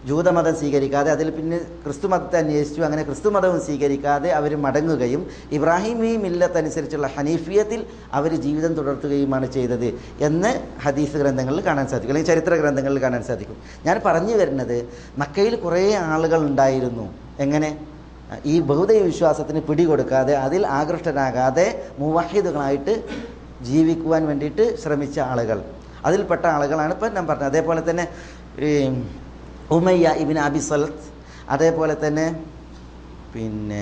ജൂതമതം സ്വീകരിക്കാതെ അതിൽ പിന്നെ ക്രിസ്തു മതത്തെ അന്വേഷിച്ചു. അങ്ങനെ ക്രിസ്തു മതവും സ്വീകരിക്കാതെ അവർ മടങ്ങുകയും ഇബ്രാഹിമി മില്ലത്തനുസരിച്ചുള്ള ഹനീഫിയത്തിൽ അവർ ജീവിതം തുടർത്തുകയുമാണ് ചെയ്തത് എന്ന് ഹദീസ് ഗ്രന്ഥങ്ങളിൽ കാണാൻ സാധിക്കും, അല്ലെങ്കിൽ ചരിത്ര ഗ്രന്ഥങ്ങളിൽ കാണാൻ സാധിക്കും. ഞാൻ പറഞ്ഞു വരുന്നത്, മക്കയിൽ കുറേ ആളുകൾ ഉണ്ടായിരുന്നു. എങ്ങനെ? ഈ ബഹുദൈവ വിശ്വാസത്തിന് പിടികൊടുക്കാതെ അതിൽ ആകൃഷ്ടരാകാതെ മുവഹിദുകളായിട്ട് ജീവിക്കുവാൻ വേണ്ടിയിട്ട് ശ്രമിച്ച ആളുകൾ, അതിൽപ്പെട്ട ആളുകളാണ് ഇപ്പം ഞാൻ പറഞ്ഞത്. അതേപോലെ തന്നെ ഉമയ്യ ഇബ്നു അബി സലത്ത്, അതേപോലെ തന്നെ പിന്നെ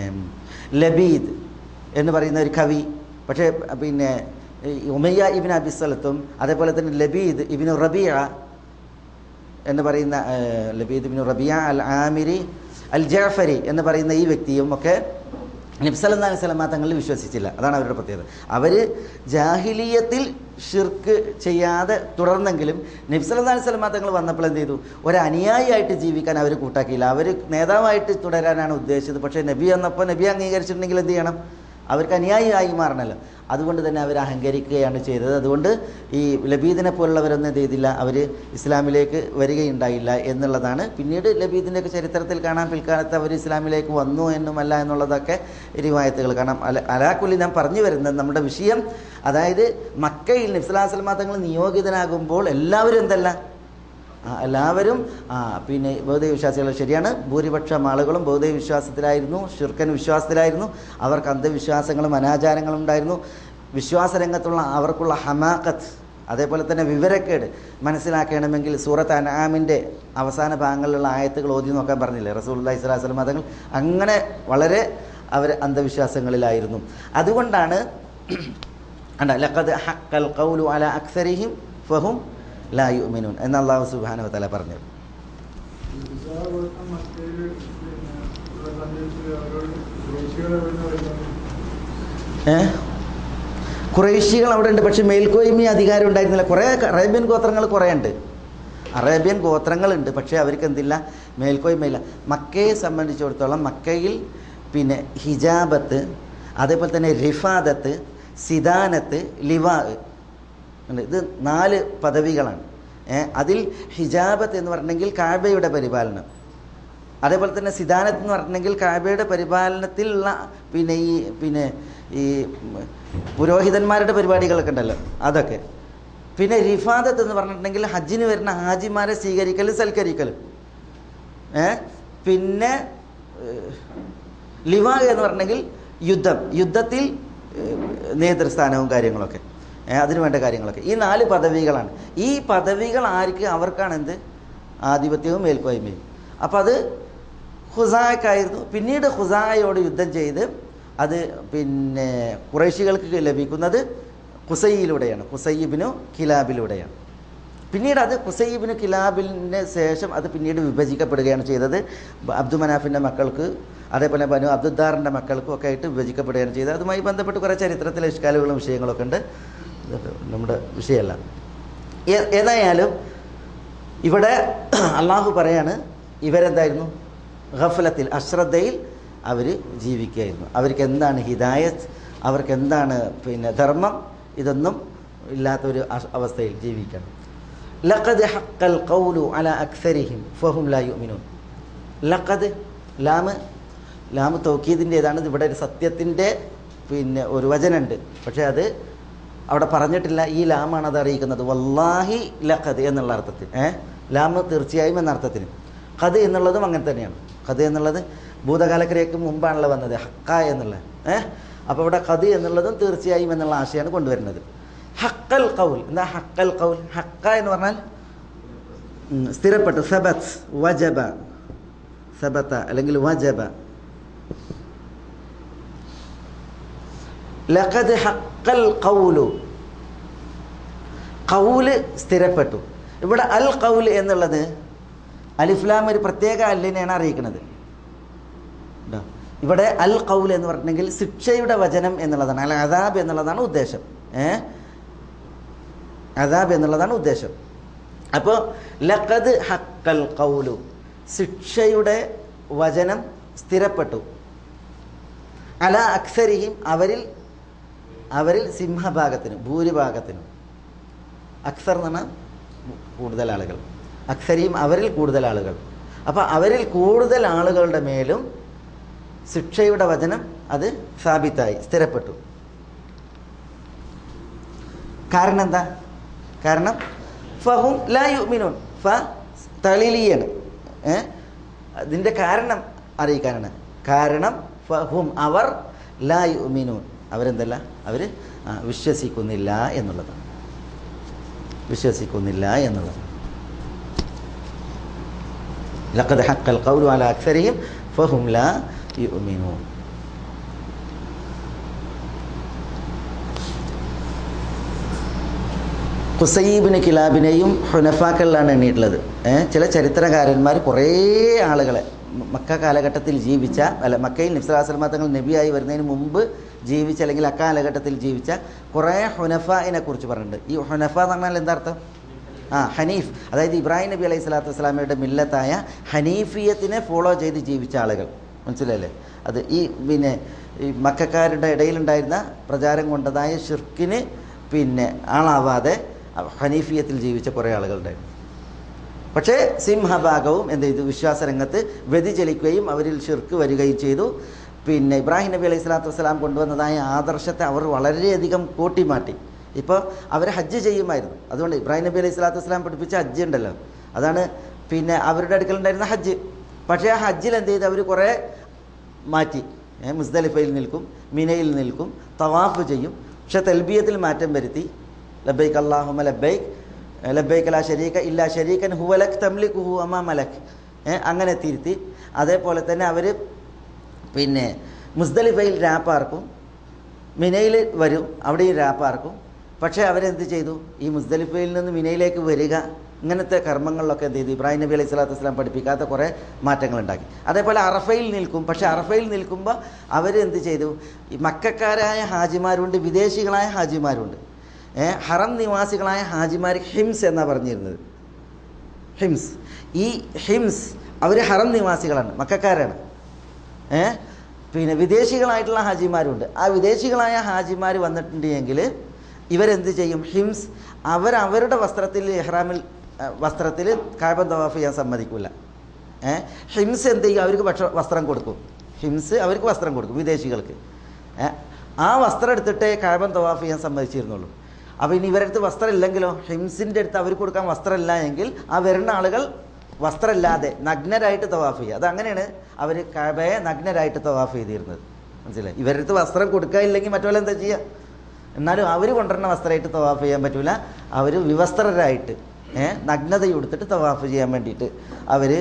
ലബീദ് എന്ന് പറയുന്ന ഒരു കവി. പക്ഷേ പിന്നെ ഉമയ്യ ഇബ്നു അബി സലത്തും അതേപോലെ തന്നെ ലബീദ് ഇബ്നു റബിയ എന്ന് പറയുന്ന ലബീദ് ഇബ്നു റബിയ അൽ ആമിരി അൽ ജഅഫരി എന്ന് പറയുന്ന ഈ വ്യക്തിയും ഒക്കെ നബി സല്ലല്ലാഹു അലൈഹി വസല്ലം തങ്ങളിൽ വിശ്വസിച്ചില്ല. അതാണ് അവരുടെ പ്രത്യേകത. അവർ ജാഹിലിയത്തിൽ ഷിർക്ക് ചെയ്യാതെ തുടർന്നെങ്കിലും നബി സല്ലല്ലാഹു അലൈഹി വസല്ലം തങ്ങൾ വന്നപ്പോൾ എന്ത് ചെയ്തു? ഒരു അനുയായിയായിട്ട് ജീവിക്കാൻ അവർ കൂട്ടാക്കിയില്ല. അവർ നേതാവായിട്ട് തുടരാനാണ് ഉദ്ദേശിച്ചത്. പക്ഷേ നബി വന്നപ്പോൾ നബി അംഗീകരിച്ചിട്ടുണ്ടെങ്കിൽ എന്ത് ചെയ്യണം? അവർക്ക് അനുയായിയായി മാറണമല്ലോ. അതുകൊണ്ട് തന്നെ അവർ അഹങ്കരിക്കുകയാണ് ചെയ്തത്. അതുകൊണ്ട് ഈ ലബീദിനെ പോലുള്ളവരൊന്നും എന്ത് ചെയ്തില്ല, അവർ ഇസ്ലാമിലേക്ക് വരികയുണ്ടായില്ല എന്നുള്ളതാണ്. പിന്നീട് ലബീദിൻ്റെയൊക്കെ ചരിത്രത്തിൽ കാണാൻ പിൽക്കാലത്ത് അവർ ഇസ്ലാമിലേക്ക് വന്നു എന്നുമല്ല എന്നുള്ളതൊക്കെ റിവായത്തുകൾ കാണാം. അലാക്കുല്ലി ഞാൻ പറഞ്ഞു വരുന്നത് നമ്മുടെ വിഷയം, അതായത് മക്കയിൽ നബി സല്ലല്ലാഹു അലൈഹി വസല്ലം തങ്ങൾ നിയോഗിതനാകുമ്പോൾ എല്ലാവരും എന്തല്ല, എല്ലാവരും പിന്നെ ബൗദ്ധ വിശ്വാസികൾ. ശരിയാണ്, ഭൂരിപക്ഷം ആളുകളും ബൗദ്ധ വിശ്വാസത്തിലായിരുന്നു, ഷിർക്കൻ വിശ്വാസത്തിലായിരുന്നു. അവർക്ക് അന്ധവിശ്വാസങ്ങളും അനാചാരങ്ങളും ഉണ്ടായിരുന്നു. വിശ്വാസരംഗത്തുള്ള അവർക്കുള്ള ഹമാഖത്ത്, അതേപോലെ തന്നെ വിവരക്കേട് മനസ്സിലാക്കണമെങ്കിൽ സൂറത്ത് അൻആമിൻ്റെ അവസാന ഭാഗങ്ങളിലുള്ള ആയത്തുകൾ ഓതി നോക്കാൻ പറഞ്ഞില്ലേ റസൂലുള്ളാഹി സ്വല്ലല്ലാഹു അലൈഹി വസല്ലം തങ്ങൾ? അങ്ങനെ വളരെ അവർ അന്ധവിശ്വാസങ്ങളിലായിരുന്നു. അതുകൊണ്ടാണ് ലഖദ് ഹഖൽ ഖൗലു അലാ അക്സരിഹിം ഫഹും ലാ യുഅ്മിനൂൻ എന്ന് അല്ലാഹു സുബ്ഹാനഹു വ തആല പറഞ്ഞു. ഖുറൈശികൾ അവിടെ ഉണ്ട്, പക്ഷെ മേൽക്കോയ്മ അധികാരം ഉണ്ടായിരുന്നില്ല. കുറേ അറേബ്യൻ ഗോത്രങ്ങൾ കുറേ ഉണ്ട്, അറേബ്യൻ ഗോത്രങ്ങളുണ്ട്, പക്ഷേ അവർക്ക് എന്തില്ല, മേൽക്കോയ്മയില്ല. മക്കയെ സംബന്ധിച്ചിടത്തോളം മക്കയിൽ പിന്നെ ഹിജാബത്ത്, അതേപോലെ തന്നെ റിഫാദത്ത്, സിദാനത്ത്, ലിവാ, ഇത് 4 പദവികളാണ്. അതിൽ ഹിജാബത്ത് എന്ന് പറഞ്ഞെങ്കിൽ കാബയുടെ പരിപാലനം, അതേപോലെ തന്നെ സിദാനത്ത് എന്ന് പറഞ്ഞെങ്കിൽ കാബയുടെ പരിപാലനത്തിലുള്ള പിന്നെ ഈ പുരോഹിതന്മാരുടെ പരിപാടികളൊക്കെ ഉണ്ടല്ലോ അതൊക്കെ. പിന്നെ റിഫാദത്ത് എന്ന് പറഞ്ഞിട്ടുണ്ടെങ്കിൽ ഹജ്ജിന് വരുന്ന ഹാജിമാരെ സ്വീകരിക്കലും സൽക്കരിക്കലും. പിന്നെ ലിവാ എന്ന് പറഞ്ഞെങ്കിൽ യുദ്ധത്തിൽ നേതൃസ്ഥാനവും കാര്യങ്ങളൊക്കെ, അതിനു വേണ്ട കാര്യങ്ങളൊക്കെ. ഈ 4 പദവികളാണ്. ഈ പദവികൾ ആർക്ക്? അവർക്കാണ് എന്ത്? ആധിപത്യവും മേൽക്കോയ്മയും. അപ്പോൾ അത് ഖുസാഅക്കായിരുന്നു. പിന്നീട് ഖുസാഅയോട് യുദ്ധം ചെയ്ത് അത് പിന്നെ ഖുറൈശികൾക്ക് ലഭിക്കുന്നത് ഖുസൈയിലൂടെയാണ്, ഖുസൈ ഇബ്നു കിലാബിലൂടെയാണ്. പിന്നീട് അത് ഖുസൈ ഇബ്നു കിലാബിന് ശേഷം അത് പിന്നീട് വിഭജിക്കപ്പെടുകയാണ് ചെയ്തത്. അബ്ദു മനാഫിൻ്റെ മക്കൾക്ക്, അതേപോലെ ബനു അബ്ദുദ്ദാറിൻ്റെ മക്കൾക്കും ഒക്കെ ആയിട്ട് വിഭജിക്കപ്പെടുകയാണ് ചെയ്തത്. അതുമായി ബന്ധപ്പെട്ട് കുറേ ചരിത്രത്തിലെ ഇഷ്കാലുകളും വിഷയങ്ങളൊക്കെ ഉണ്ട്, നമ്മുടെ വിഷയമല്ല. ഏതായാലും ഇവിടെ അള്ളാഹു പറയാണ്, ഇവരെന്തായിരുന്നു? ഗഫലത്തിൽ, അശ്രദ്ധയിൽ അവർ ജീവിക്കുകയായിരുന്നു. അവർക്ക് എന്താണ് ഹിദായത്ത്, അവർക്ക് എന്താണ് പിന്നെ ധർമ്മം, ഇതൊന്നും ഇല്ലാത്തൊരു അവസ്ഥയിൽ ജീവിക്കണം. ലഖദ് ഹഖൽ ഖൗലു അലാ അക്സരിഹിം ഫഹും ലാ യുഅ്മിനൂൻ. ലഖദ് ലാമ് തൗക്കീദിൻ്റേതാണ്. ഇവിടെ ഒരു സത്യത്തിൻ്റെ പിന്നെ ഒരു വചനമുണ്ട്, പക്ഷേ അത് അവിടെ പറഞ്ഞിട്ടില്ല. ഈ ലാമാണ് അത് അറിയിക്കുന്നത്. വല്ലാഹി ലഖദ് എന്നുള്ള അർത്ഥത്തിൽ, ലാമ് തീർച്ചയായും എന്ന അർത്ഥത്തിന്. ഖദ് എന്നുള്ളതും അങ്ങനെ തന്നെയാണ്. ഖദ് എന്നുള്ളത് ഭൂതകാലക്രിയക്ക് മുമ്പാണല്ലോ വന്നത്, ഹക്ക എന്നുള്ളത്. അപ്പോൾ ഇവിടെ ഖദ് എന്നുള്ളതും തീർച്ചയായും എന്നുള്ള ആശയമാണ് കൊണ്ടുവരുന്നത്. ഹക്കൽ ഖൗൽ, എന്താ ഹക്കൽ ഖൗൽ? ഹക്ക എന്ന് പറഞ്ഞാൽ സ്ഥിരപ്പെട്ടു. സബത്ത്, വജബ, സബത്ത അല്ലെങ്കിൽ വജബ. ലഖദ് ഹക്കൽ ഖൗലു, ഖൗല് സ്ഥിരപ്പെട്ടു. ഇവിടെ അൽ ഖൗൽ എന്നുള്ളത് അലിഫ്ലാം ഒരു പ്രത്യേക അല്ലിനെയാണ് അറിയിക്കുന്നത്. ഇവിടെ അൽ ഖൗൽ എന്ന് പറഞ്ഞിട്ടുണ്ടെങ്കിൽ ശിക്ഷയുടെ വചനം എന്നുള്ളതാണ്, അൽ അദാബ് എന്നുള്ളതാണ് ഉദ്ദേശം. അദാബ് എന്നുള്ളതാണ് ഉദ്ദേശം. അപ്പോൾ ലഖദ് ഹക്കൽ ഖൗലു, ശിക്ഷയുടെ വചനം സ്ഥിരപ്പെട്ടു. അല അക്സരിഹിം, അവരിൽ സിംഹഭാഗത്തിനും ഭൂരിഭാഗത്തിനും. അക്സർ എന്ന് പറഞ്ഞാൽ കൂടുതൽ ആളുകൾ, അക്സരിയും അവരിൽ കൂടുതൽ ആളുകൾ. അപ്പോൾ അവരിൽ കൂടുതൽ ആളുകളുടെ മേലും ശിക്ഷയുടെ വചനം അത് സാബിത്തായി, സ്ഥിരപ്പെട്ടു. കാരണം എന്താ? കാരണം ഫഹും ലാ യുഅ്മിനൂൻ, ഫ തളീലിയാണ്. അതിൻ്റെ കാരണം അറിയിക്കാനാണ്. കാരണം ഫഹും അവർ ലാ യുഅ്മിനൂൻ, അവരെന്തല്ല, അവർ വിശ്വസിക്കുന്നില്ല എന്നുള്ളതാണ്. വിശ്വസിക്കുന്നില്ല എന്നുള്ളത്. ലഖദ് ഹഖൽ ഖൗലു അലാ അക്സരിഹിം ഫഹും ലാ യുഅ്മിനൂൻ. ഖുസൈ ഇബ്നു കിലാബിനെയും ഹുനഫാക്കളിലാണ് എണ്ണിയിട്ടുള്ളത്. ചില ചരിത്രകാരന്മാർ കുറേ ആളുകളെ മക്ക കാലഘട്ടത്തിൽ ജീവിച്ച, മക്കയിൽ നബി സല്ലല്ലാഹു അലൈഹി വസല്ലം തങ്ങൾ നബിയായി വരുന്നതിന് മുമ്പ് ജീവിച്ച, അല്ലെങ്കിൽ അക്കാലഘട്ടത്തിൽ ജീവിച്ച കുറേ ഹുനഫായിനെ കുറിച്ച് പറഞ്ഞിട്ടുണ്ട്. ഈ ഹുനഫ എന്ന് പറഞ്ഞാൽ എന്താ അർത്ഥം? ഹനീഫ്, അതായത് ഇബ്രാഹിം നബി അലൈഹി സ്വലാത്തു വസ്സലാമയുടെ മില്ലത്തായ ഹനീഫിയത്തിനെ ഫോളോ ചെയ്ത് ജീവിച്ച ആളുകൾ. മനസ്സിലല്ലേ? അത് ഈ മക്കക്കാരുടെ ഇടയിലുണ്ടായിരുന്ന പ്രചാരം കൊണ്ടതായ ഷിർക്കിന് ആളാവാതെ ഹനീഫിയത്തിൽ ജീവിച്ച കുറേ ആളുകളുണ്ടായിരുന്നു. പക്ഷേ സിംഹഭാഗവും എന്ത് ചെയ്തു? വിശ്വാസരംഗത്ത് വ്യതിചലിക്കുകയും അവരിൽ ഷിർക്ക് വരികയും ചെയ്തു. ഇബ്രാഹിം നബി അലൈഹി സ്വലാത്തു വസ്സലാം കൊണ്ടുവന്നതായ ആദർശത്തെ അവർ വളരെയധികം കൂട്ടിമാറ്റി. ഇപ്പോൾ അവർ ഹജ്ജ് ചെയ്യുമായിരുന്നു. അതുകൊണ്ട് ഇബ്രാഹിം നബി അലൈഹി സ്വലാത്തു വസ്സലാം പഠിപ്പിച്ച ഹജ്ജ് ഉണ്ടല്ലോ, അതാണ് അവരുടെ അടുക്കലുണ്ടായിരുന്ന ഹജ്ജ്. പക്ഷേ ആ ഹജ്ജിൽ എന്ത് ചെയ്തു? അവർ കുറേ മാറ്റി. മുസ്ദലിഫയിൽ നിൽക്കും, മിനയിൽ നിൽക്കും, തവാഫ് ചെയ്യും. പക്ഷെ തൽബിയത്തിൽ മാറ്റം വരുത്തി. ലബ്ബൈക് അല്ലാഹുമ്മ ലബ്ബൈക് ലബ്ബൈക ലാ ശരീക ഇല്ലാ ശരീകൻ ഹുവ ലക് തംലികുഹു വമാ മലക്, അങ്ങനെ തിരുത്തി. അതേപോലെ തന്നെ അവർ മുസ്ദലിഫയിൽ രാപ്പാർക്കും, മിനയിൽ വരും, അവിടെയും രാപ്പാർക്കും. പക്ഷേ അവരെന്ത് ചെയ്തു? ഈ മുസ്ദലിഫയിൽ നിന്ന് മിനയിലേക്ക് വരിക, ഇങ്ങനത്തെ കർമ്മങ്ങളിലൊക്കെ എന്ത് ചെയ്തു? ഇബ്രാഹിം നബി അലൈഹി സ്വലാത്തു വസ്സലാം പഠിപ്പിക്കാത്ത കുറേ മാറ്റങ്ങളുണ്ടാക്കി. അതേപോലെ അറഫയിൽ നിൽക്കും. പക്ഷേ അറഫയിൽ നിൽക്കുമ്പോൾ അവരെന്ത് ചെയ്തു? ഈ മക്കക്കാരായ ഹാജിമാരുണ്ട്, വിദേശികളായ ഹാജിമാരുണ്ട്. ഹറം നിവാസികളായ ഹാജിമാർ ഹിംസ് എന്നാണ് പറഞ്ഞിരുന്നത്. ഹിംസ്, ഈ ഹിംസ് അവർ ഹറം നിവാസികളാണ്, മക്കക്കാരാണ്. വിദേശികളായിട്ടുള്ള ഹാജിമാരുണ്ട്. ആ വിദേശികളായ ഹാജിമാർ വന്നിട്ടുണ്ടെങ്കിൽ ഇവരെന്ത് ചെയ്യും? ഹിംസ് അവരവരുടെ വസ്ത്രത്തിൽ, ഇഹ്റാമിൽ വസ്ത്രത്തിൽ കഅബ തവാഫ് ചെയ്യാൻ സമ്മതിക്കില്ല. ഹിംസ് എന്ത് ചെയ്യും? അവർക്ക് വസ്ത്രം കൊടുക്കും. ഹിംസ് അവർക്ക് വസ്ത്രം കൊടുക്കും, വിദേശികൾക്ക്. ആ വസ്ത്രം എടുത്തിട്ടേ കഅബ തവാഫ് ചെയ്യാൻ സമ്മതിച്ചിരുന്നുള്ളൂ. അപ്പോൾ ഇനി ഇവരടുത്ത് വസ്ത്രം ഇല്ലെങ്കിലോ? ഹിംസിൻ്റെ അടുത്ത് അവർ കൊടുക്കാൻ വസ്ത്രമില്ല എങ്കിൽ ആ വരുന്ന ആളുകൾ വസ്ത്രമില്ലാതെ നഗ്നരായിട്ട് തവാഫ് ചെയ്യുക. അതങ്ങനെയാണ് അവർ കഅബയെ നഗ്നരായിട്ട് തവാഫ് ചെയ്തിരുന്നത്. മനസ്സിലായി? ഇവരടുത്ത് വസ്ത്രം കൊടുക്കുക ഇല്ലെങ്കിൽ മറ്റുള്ള എന്താ ചെയ്യുക? എന്നാലും അവർ കൊണ്ടുവരുന്ന വസ്ത്രമായിട്ട് തവാഫ് ചെയ്യാൻ പറ്റില്ല. അവർ വിവസ്ത്രരായിട്ട് നഗ്നതയെടുത്തിട്ട് തവാഫ് ചെയ്യാൻ വേണ്ടിയിട്ട് അവർ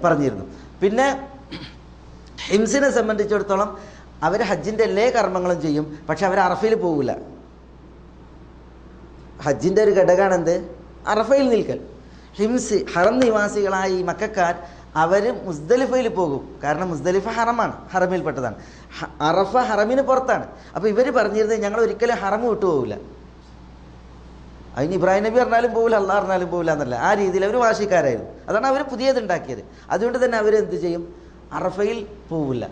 പറഞ്ഞിരുന്നു. പിന്നെ ഹിംസിനെ സംബന്ധിച്ചിടത്തോളം അവർ ഹജ്ജിൻ്റെ എല്ലാ കർമ്മങ്ങളും ചെയ്യും. പക്ഷെ അവർ അറഫയിൽ പോകില്ല. ഹജ്ജിൻ്റെ ഒരു ഘടകമാണ് എന്ത്? അറഫയിൽ നിൽക്കൽ. ഹിംസ് ഹറം നിവാസികളായ ഈ മക്കക്കാർ അവർ മുസ്ദലിഫയിൽ പോകും. കാരണം മുസ്ദലിഫ ഹറമാണ്, ഹറമിൽപ്പെട്ടതാണ്. അറഫ ഹറമിന് പുറത്താണ്. അപ്പോൾ ഇവർ പറഞ്ഞിരുന്നത് ഞങ്ങൾ ഒരിക്കലും ഹറം വിട്ടു പോകില്ല. അതിന് ഇബ്രാഹിം നബി പറഞ്ഞാലും പോകില്ല, അള്ളാഹ് പറഞ്ഞാലും പോകില്ല എന്നല്ല, ആ രീതിയിൽ അവർ വാശിക്കാരായിരുന്നു. അതാണ് അവർ പുതിയതുണ്ടാക്കിയത്. അതുകൊണ്ട് തന്നെ അവരെന്ത് ചെയ്യും? അറഫയിൽ പോവില്ല.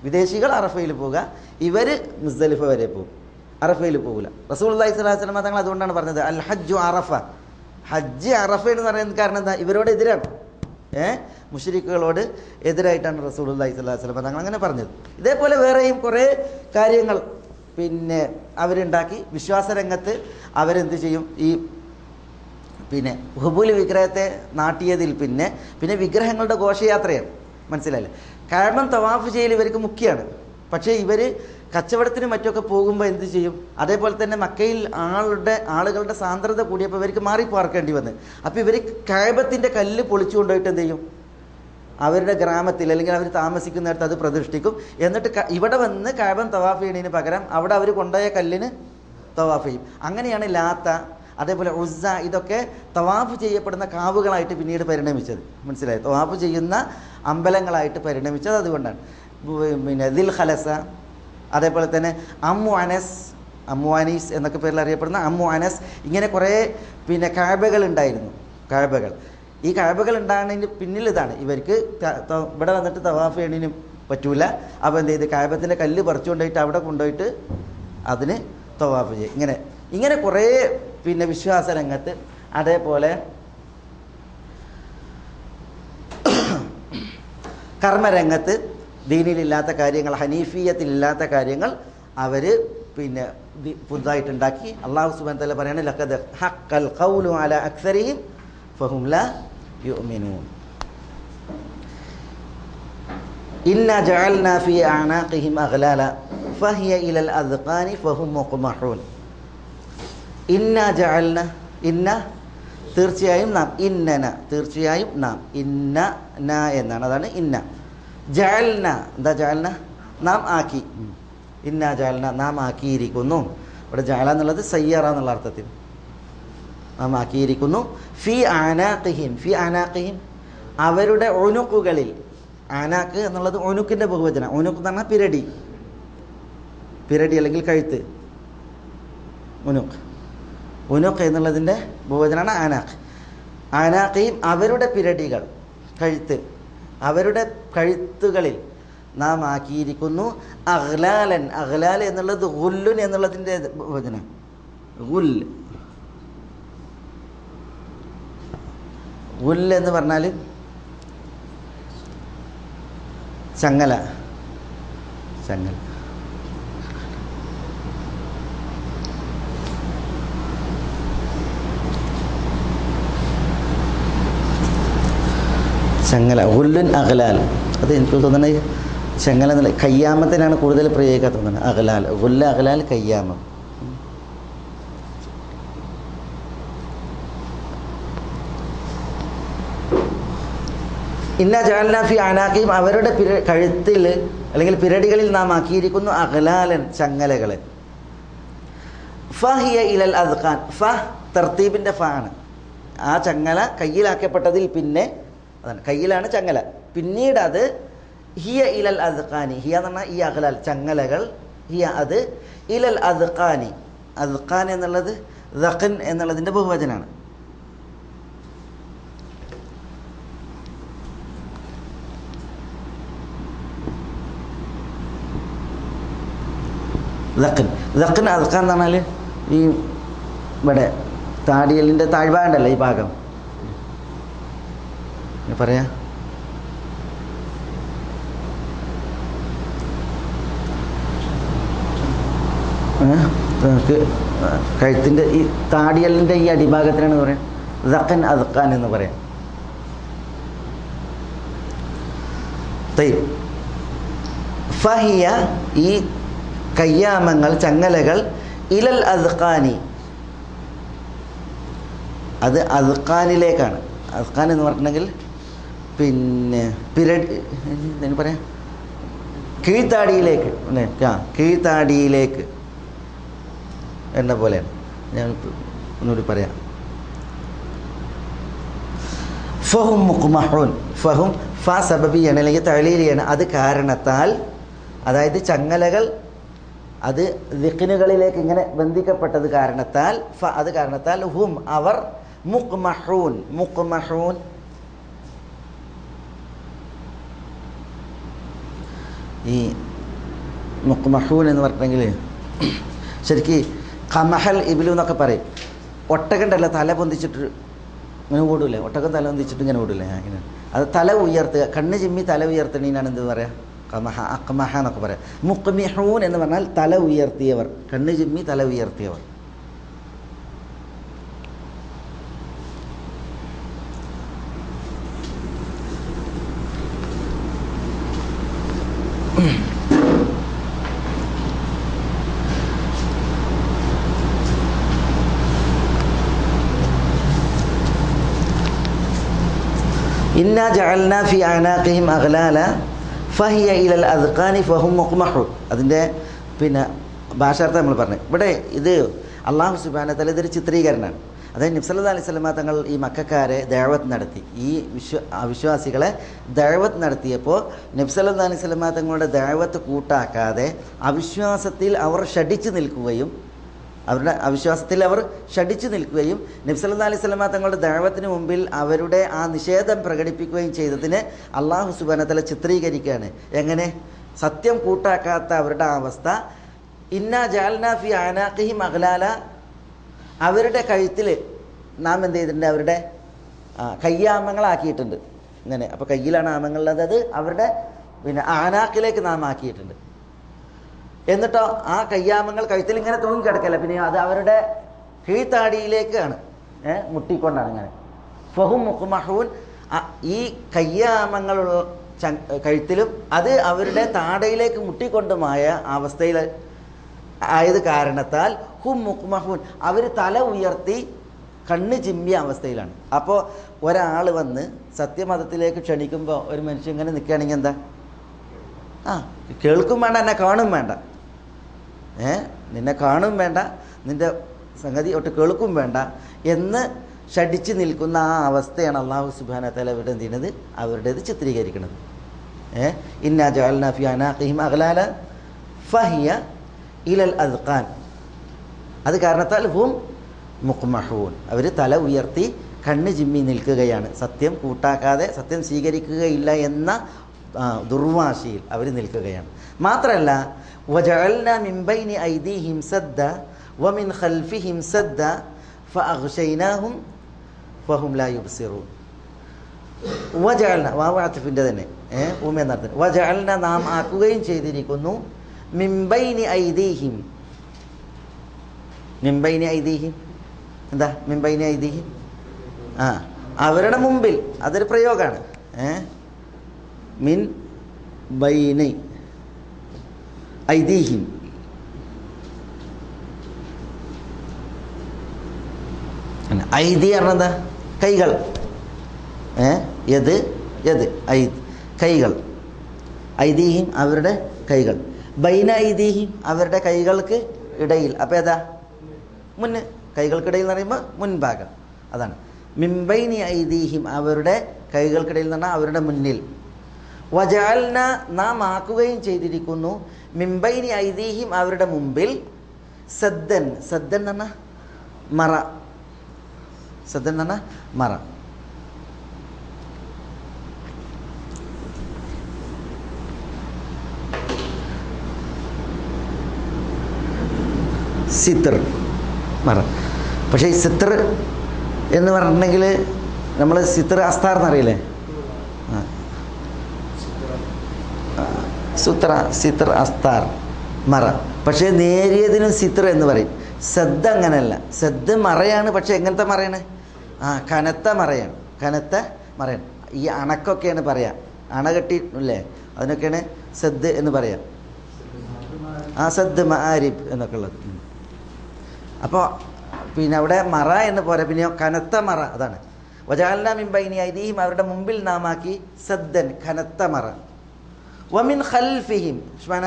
വിദേശികൾ അറഫയിൽ പോവുക, ഇവർ മുസ്ദലിഫ വരെ പോകും, അറഫയിൽ പോകില്ല. റസൂലുള്ളാഹി സ്വല്ലല്ലാഹു അലൈഹി വസല്ലം തങ്ങൾ അതുകൊണ്ടാണ് പറഞ്ഞത് അൽ ഹജ്ജു അറഫ, ഹജ്ജ് അറഫ എന്ന് പറയുന്നത്. കാരണം എന്താ? ഇവരോട് എതിരാണ്, മുശ്രിക്കുകളോട് എതിരായിട്ടാണ് റസൂലുള്ളാഹി സ്വല്ലല്ലാഹു അലൈഹി വസല്ലം തങ്ങൾ അങ്ങനെ പറഞ്ഞത്. ഇതേപോലെ വേറെയും കുറേ കാര്യങ്ങൾ അവരുണ്ടാക്കി. വിശ്വാസരംഗത്ത് അവരെന്ത് ചെയ്യും? ഈ ഹുബൂൽ വിഗ്രഹത്തെ നാട്ടിയതിൽ പിന്നെ വിഗ്രഹങ്ങളുടെ ഘോഷയാത്രയാണ്. മനസ്സിലായില്ലേ? കാരണം തവാഫ് ചെയ്യൽ ഇവർക്ക് മുഖ്യമാണ്. പക്ഷേ ഇവർ കച്ചവടത്തിനും മറ്റൊക്കെ പോകുമ്പോൾ എന്ത് ചെയ്യും? അതേപോലെ തന്നെ മക്കയിൽ ആളുകളുടെ സാന്ദ്രത കൂടിയപ്പോൾ ഇവർക്ക് മാറിപ്പാർക്കേണ്ടി വന്ന്. അപ്പോൾ ഇവർ കഅബത്തിൻ്റെ കല്ല് പൊളിച്ചു കൊണ്ടുപോയിട്ട് എന്ത് ചെയ്യും? അവരുടെ ഗ്രാമത്തിൽ അല്ലെങ്കിൽ അവർ താമസിക്കുന്നിടത്ത് അത് പ്രതിഷ്ഠിക്കും. എന്നിട്ട് ഇവിടെ വന്ന് കഅബ തവാഫ് ചെയ്യുന്നതിന് പകരം അവിടെ അവർ കൊണ്ടുപോയ കല്ലിന് തവാഫ് ചെയ്യും. അങ്ങനെയാണ് ലാത്ത, അതേപോലെ ഉസ്സ, ഇതൊക്കെ തവാഫ് ചെയ്യപ്പെടുന്ന കാവുകളായിട്ട് പിന്നീട് പരിണമിച്ചത്. മനസ്സിലായി? തവാഫ് ചെയ്യുന്ന അമ്പലങ്ങളായിട്ട് പരിണമിച്ചത് അതുകൊണ്ടാണ്. ദിൽ ഖലസ, അതേപോലെ തന്നെ അമ്മു അനസ്, അമ്മു അനീസ് എന്നൊക്കെ പേരിൽ അറിയപ്പെടുന്ന അമ്മു അനസ്, ഇങ്ങനെ കുറേ കഅബകൾ ഉണ്ടായിരുന്നു. കഅബകൾ, ഈ കഅബകൾ ഉണ്ടാകുന്നതിന് പിന്നിൽ ഇതാണ്. ഇവർക്ക് ഇവിടെ വന്നിട്ട് തവാഫ് ചെയ്യണതിന് പറ്റൂല. അപ്പോൾ എന്ത് ചെയ്ത്? കഅബത്തിൻ്റെ കല്ല് പറിച്ചു കൊണ്ടുപോയിട്ട് അവിടെ കൊണ്ടുപോയിട്ട് അതിന് തവാഫ് ചെയ്യും. ഇങ്ങനെ കുറേ വിശ്വാസ രംഗത്ത്. അതേപോലെ കർമ്മരംഗത്ത് ദീനിലില്ലാത്ത കാര്യങ്ങൾ, ഹനീഫിയത്തിലില്ലാത്ത കാര്യങ്ങൾ അവർ പിന്നെ പുതുതായിട്ടുണ്ടാക്കി. അള്ളാഹു സുബ്ഹാനഹു വ തആല പറയാണ് ലഖദ് ഹഖൽ ഖൗലു അലാ അക്സരിഹിം ഫഹും ലാ യുഅ്മിനൂൻ. ഇന്നാ ജഅൽനാ ഫീ അഅനാഖിഹിം അഗ്ലാല ഫഹിയ ഇലൽ അദ്ഖാനി ഫഹും മുഖ്മഹൂൻ. ഇന്നാ ജഅൽന, ഇന്ന തീർച്ചയായും നാം, ഇന്നന തീർച്ചയായും നാം, ഇന്ന ന എന്നാണ്, അതാണ് ഇന്ന. ജഅൽന, എന്താ ജഅൽന? നാം ആക്കി. ഇന്ന ജഅൽന നാം ആക്കിയിരിക്കുന്നു. ഇവിടെ ജഅല എന്നുള്ളത് സയ്യറ എന്നുള്ള അർത്ഥത്തിൽ നാം ആക്കിയിരിക്കുന്നു. ഫി അനാഖിഹിം, ഫി അനാഖിഹിം അവരുടെ ഉനുക്കുകളിൽ. അനാഖ് എന്നുള്ളത് ഉനുക്കിൻ്റെ ബഹുവചന. ഉനുക്ക് എന്ന് പറഞ്ഞാൽ പിരടി, പിരടി അല്ലെങ്കിൽ കഴുത്ത്. ഉനുക്ക്, ഉനുക്ക് എന്നുള്ളതിൻ്റെ ബഹുവചനാണ് അനാഖ്. അനാഖിഹിം അവരുടെ പിരടികൾ, കഴുത്ത്, അവരുടെ കഴുത്തുകളിൽ നാം ആക്കിയിരിക്കുന്നു അഗ്ലാലൻ. അഗ്ലാൽ എന്നുള്ളത് ഗുല്ലുൻ എന്നുള്ളതിൻ്റെ വചനം. ഗുല്ല്, ഗുല്ല് എന്ന് പറഞ്ഞാൽ ചങ്ങല, ചങ്ങല. ചങ്ങല, ഗുല്ലുൻ അഗ്ലാൽ. അത് എനിക്ക് തോന്നുന്നത് ചങ്ങല എന്നുള്ള കയ്യാമത്തിനാണ് കൂടുതൽ പ്രയോഗിക്കാൻ തോന്നുന്നത്. അഗ്ലാൽ, ഗുല്ല അഗ്ലാൽ കയ്യാമം. ഇന്ന ജഅൽനാ ഫി അനാഖിഹിം അവരുടെ കഴുത്തിൽ അല്ലെങ്കിൽ പിരടികളിൽ നാം ആക്കിയിരിക്കുന്നു അഗ്ലാലൻ ചങ്ങലകൾ. ഫഹിയ ഇലൽ അദ്ഖാൻ, ഫ തർത്തീബിൻ്റെ ഫ ആണ്. ആ ചങ്ങല കയ്യിലാക്കപ്പെട്ടതിൽ പിന്നെ, അതാണ് കയ്യിലാണ് ചങ്ങല, പിന്നീട് അത് ഹിയ ഇലൽ അദ്ഖാനി, ഹിയ എന്ന് പറഞ്ഞാൽ ഈ അഗ്ലാൽ ചങ്ങലകൾ, ഹിയ അത്, ഇലൽ അദ്ഖാനി, അദ്ഖാൻ എന്നുള്ളത് ദഖൻ എന്നുള്ളതിൻ്റെ ബഹുവചനാണ്. ദഖൻ, ദഖൻ അദ്ഖാൻ എന്ന് പറഞ്ഞാൽ ഈ ഇവിടെ താടിയലിൻ്റെ താഴ്ഭാഗമുണ്ടല്ലോ ഈ ഭാഗം, പറയാ കഴുത്തിൻ്റെ ഈ താടിയലിൻ്റെ ഈ അടിഭാഗത്തിനാണ് പറയാം ദഖൻ അദ്ഖാൻ എന്ന് പറയാം. ഫഹിയ ഈ കയ്യാമങ്ങൾ ചങ്ങലകൾ ഇലൽ അദ്ഖാനി, അത് അദ്ഖാനിലേക്കാണ്. അദ്ഖാൻ എന്ന് പറഞ്ഞിട്ടുണ്ടെങ്കിൽ പിന്നെ പിരടി എന്താ പറയാം, കീഴ്ത്താടിയിലേക്ക് അല്ലേ, കീഴ്ത്താടിയിലേക്ക് എന്ന പോലെയാണ്. ഞാൻ ഒന്നുകൂടി പറയാം. ഫഹും മുഖ്മഹൂൻ, ഫഹും ഫ സബബിയാണ് അല്ലെങ്കിൽ തഅലീലിയാണ്. അത് കാരണത്താൽ, അതായത് ചങ്ങലകൾ അത് ദിഖ്നുകളിലേക്ക് ഇങ്ങനെ ബന്ധിക്കപ്പെട്ടത് കാരണത്താൽ, അത് കാരണത്താൽ ഹും അവർ മുഖ്മഹൂൻ, മുഖ്മഹൂൻ ഈ മുഖ്മഹൂൻ എന്ന് പറഞ്ഞിട്ടുണ്ടെങ്കിൽ ശരിക്ക് ഖമഹൽ ഇബ്ലു എന്നൊക്കെ പറയും. ഒട്ടകണ്ടല്ല തല പൊന്തിച്ചിട്ട് ഇങ്ങനെ ഓടൂലേ, ഒട്ടകം തല പൊന്തിച്ചിട്ട് ഇങ്ങനെ ഓടൂലേ, അങ്ങനെ. അത് തല ഉയർത്തുക, കണ്ണ് ചിമ്മി തല ഉയർത്തണീനാണ് എന്ത് പറയുക, ഖമഹ, അഖ്മഹ എന്നൊക്കെ പറയാം. മുഖ്മിഹൂൻ എന്ന് പറഞ്ഞാൽ തല ഉയർത്തിയവർ, കണ്ണ് ചിമ്മി തല ഉയർത്തിയവർ. ഇന്നാ ജഅൽനാ ഫി അനാഖിഹിം അഗ്ലാല ഫഹിയ ഇലൽ അദ്ഖാനി ഫഹും മുഖ്മഹൂൻ. അതിൻ്റെ പിന്നെ ഭാഷാർത്ഥം നമ്മൾ പറഞ്ഞു. ഇവിടെ ഇത് അല്ലാഹു സുബ്ഹാനഹു വ തആല ഇതൊരു ചിത്രീകരണമാണ്. അതായത് നബി സല്ലല്ലാഹു അലൈഹി വസല്ലമ തങ്ങൾ ഈ മക്കക്കാരെ ദഅവത്ത് നടത്തി, ഈ അവിശ്വാസികളെ ദഅവത്ത് നടത്തിയപ്പോൾ നബി സല്ലല്ലാഹു അലൈഹി വസല്ലമ തങ്ങളുടെ ദഅവത്ത് കൂട്ടാക്കാതെ അവിശ്വാസത്തിൽ അവർ ഷടിച്ചു നിൽക്കുകയും, അവരുടെ അവിശ്വാസത്തിൽ അവർ ഷടിച്ചു നിൽക്കുകയും നബി സല്ലല്ലാഹു അലൈഹി വസല്ലമ തങ്ങളുടെ ദഅവത്തിന് മുമ്പിൽ അവരുടെ ആ നിഷേധം പ്രകടിപ്പിക്കുകയും ചെയ്തതിന് അല്ലാഹു സുബ്ഹാനഹു വ തആല ചിത്രീകരിക്കുകയാണ്. എങ്ങനെ? സത്യം കൂട്ടാക്കാത്ത അവരുടെ അവസ്ഥ. ഇന്നാ ജഅൽനാ ഫി അനാഖിഹിം അഗ്ലാല, അവരുടെ കഴുത്തിൽ നാം എന്ത് ചെയ്തിട്ടുണ്ട്, അവരുടെ കയ്യാമങ്ങളാക്കിയിട്ടുണ്ട്. ഇങ്ങനെ. അപ്പോൾ കയ്യിലാണ് ആമങ്ങളുള്ളത്, അത് അവരുടെ പിന്നെ ആനാക്കിലേക്ക് നാം ആക്കിയിട്ടുണ്ട്. എന്നിട്ടോ ആ കയ്യാമങ്ങൾ കഴുത്തിൽ ഇങ്ങനെ തൂങ്ങിക്കിടക്കല്ല, പിന്നെ അത് അവരുടെ കീഴ്ത്താടിയിലേക്കാണ് മുട്ടിക്കൊണ്ടാണ് ഇങ്ങനെ. ഫഹും മുഖ്മഹൂൻ, ഈ കയ്യാമങ്ങളുള്ള കഴുത്തിലും അത് അവരുടെ താടയിലേക്ക് മുട്ടിക്കൊണ്ടുമായ അവസ്ഥയിൽ ആയത് കാരണത്താൽ ഹും മുഖ്മഹൂൻ, അവർ തല ഉയർത്തി കണ്ണ് ചിമ്മിയ അവസ്ഥയിലാണ്. അപ്പോൾ ഒരാൾ വന്ന് സത്യമതത്തിലേക്ക് ക്ഷണിക്കുമ്പോൾ ഒരു മനുഷ്യൻ ഇങ്ങനെ നിൽക്കുകയാണെങ്കിൽ എന്താ, കേൾക്കും വേണ്ട, എന്നെ കാണും വേണ്ട, നിന്നെ കാണും വേണ്ട, നിൻ്റെ സംഗതി ഒട്ട് കേൾക്കും വേണ്ട എന്ന് ഷടിച്ച് നിൽക്കുന്ന ആ അവസ്ഥയാണ് അല്ലാഹു സുബ്ഹാനഹു വ തആല ഇവിടെ എന്ത് ചെയ്യുന്നത്, അവരുടേത് ചിത്രീകരിക്കുന്നത്. ഇന്നാ ജഅൽനാ ഫീ അനാഖിഹിം അഗ്ലാല ഫഹിയ ഇലൽ അദ്ഖാൻ, അത് കാരണത്താൽ ഹും മുഖ്മഹൂൻ, അവർ തല ഉയർത്തി കണ്ണ് ചിമ്മി നിൽക്കുകയാണ്, സത്യം കൂട്ടാക്കാതെ സത്യം സ്വീകരിക്കുകയില്ല എന്ന ദുർവാശിയിൽ അവർ നിൽക്കുകയാണ്. മാത്രമല്ല വജഅൽനാ മിൻ ബൈനി ഐദീഹിം സദ്ദ വമിൻ ഖൽഫിഹിം സദ്ദ ഫഅഗ്ശൈനാഹും ഫഹും ലാ യുബ്സിറൂൻ. വജഅൽന വാവാത്തിഫിൻ്റെ തന്നെ ഊമെന്നർത്ഥം. വജഅൽന നാം ആക്കുകയും ചെയ്തിരിക്കുന്നു മിൻ ബൈനി ഐദീഹിം, മിൻ ബൈനി ഐദീഹിം എന്താ മിൻ ബൈനി ഐദീഹിം, അവരുടെ മുമ്പിൽ, അതൊരു പ്രയോഗമാണ്. മിൻ ബൈനി ഐദീഹിം, ഐദി പറഞ്ഞെന്താ, കൈകൾ, യത് യത് ഐദ് കൈകൾ, ഐദീഹിം അവരുടെ കൈകൾ, ബൈന ഐദീഹിം അവരുടെ കൈകൾക്ക് ഇടയിൽ. അപ്പോൾ ഏതാ, മുന്ന്, കൈകൾക്കിടയിൽ എന്ന് പറയുമ്പോൾ മുൻഭാഗം, അതാണ്. മിംബൈനി ഐദീഹിം അവരുടെ കൈകൾക്കിടയിൽ എന്ന് പറഞ്ഞാൽ അവരുടെ മുന്നിൽ. വജഅൽന നാം ആക്കുകയും ചെയ്തിരിക്കുന്നു മിംബൈനി ഐദീഹിം അവരുടെ മുമ്പിൽ സദ്ദൻ, സദ്ദൻ എന്ന് പറഞ്ഞാൽ മറ, സദ്ദൻ എന്ന് പറഞ്ഞാൽ മറ. സിത്തർ മറ. പക്ഷേ ഈ സിത്തർ എന്ന് പറഞ്ഞിട്ടുണ്ടെങ്കിൽ നമ്മൾ സിത്തർ അസ്താർ എന്നറിയില്ലേ, സുത്ര സിത്തർ അസ്താർ മറ. പക്ഷേ നേരിയതിനും സിത്തർ എന്ന് പറയും. സദ് അങ്ങനെയല്ല, സദ് മറയാണ്. പക്ഷേ എങ്ങനത്തെ മറയാണ്, കനത്ത മറയാണ്, കനത്ത മറയാണ്. ഈ അണക്കൊക്കെയാണ് പറയാം, അണ കെട്ടിയില്ലേ, അതിനൊക്കെയാണ് സദ് എന്ന് പറയാം. സദ് മആരിബ് എന്നൊക്കെ ഉള്ളത്. അപ്പോൾ പിന്നെ അവിടെ മറ എന്ന് പോരാ, പിന്നെയോ കനത്ത മറ, അതാണ്. വജഅൽനാ മിൻ ബൈനി ഐദീഹിം അവരുടെ മുമ്പിൽ നാം ആക്കി സദ്ദൻ കനത്ത മറ. വമിൻ ഖൽഫിഹിം ഉസ്മാന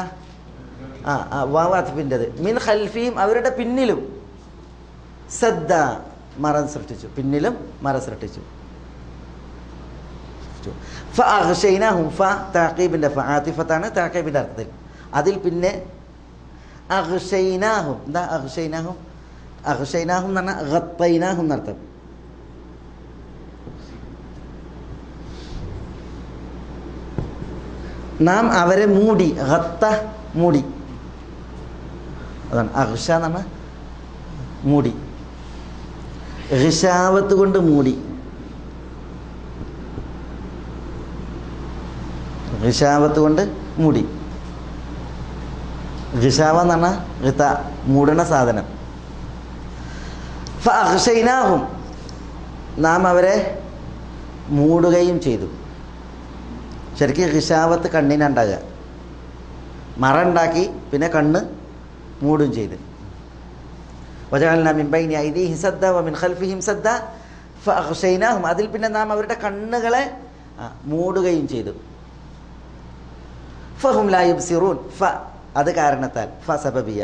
വാവാത്തിൻ്റെത്, മിൻ ഖൽഫിഹിം അവരുടെ പിന്നിലും സദ്ദ മറ സൃഷ്ടിച്ചു, പിന്നിലും മറ സൃഷ്ടിച്ചു. ഫഅഗ്ശൈനാഹും, ഫ തഅഖീബിൻ്റെ ഫ ആതിഫത്താണ് തഅഖീബിൻ്റെ അർത്ഥത്തിൽ. അതിൽ പിന്നെ അഗ്ശൈനാഹും, എന്താ അഗ്ശൈനാഹും, അഗ്ശൈനാഹും എന്ന് പറഞ്ഞാൽ ഗത്തൈനാഹും എന്നർത്ഥം. നാം അവരെ മൂടി, ഗത്ത മൂടി, അതാണ് അഗ്ഷ എന്ന് പറഞ്ഞാൽ മൂടി, ഹിഷാവത്ത് കൊണ്ട് മൂടി, ഹിഷാവത്ത് കൊണ്ട് മൂടി. ഹിഷാവ എന്ന് പറഞ്ഞാൽ ഗിത മൂടണ സാധനം. ഫഅഗ്ശൈനാഹും നാം അവരെ മൂടുകയും ചെയ്തു. ശരിക്കും ഹിഷാവത്ത് കണ്ണിനുണ്ടാകുക, മറ ഉണ്ടാക്കി പിന്നെ കണ്ണ് മൂടും ചെയ്ത്. വജഅൽനാ മിൻ ബൈനി ഐദീഹിം സദ്ദ വമിൻ ഖൽഫിഹിം സദ്ദ ഫഅഗ്ശൈനാഹും അതിൽ പിന്നെ നാം അവരുടെ കണ്ണുകളെ മൂടുകയും ചെയ്തു. ഫഹും ലാ യുബ്സിറൂൻ, ഫ അത് കാരണത്താൽ, ഫ സബബിയ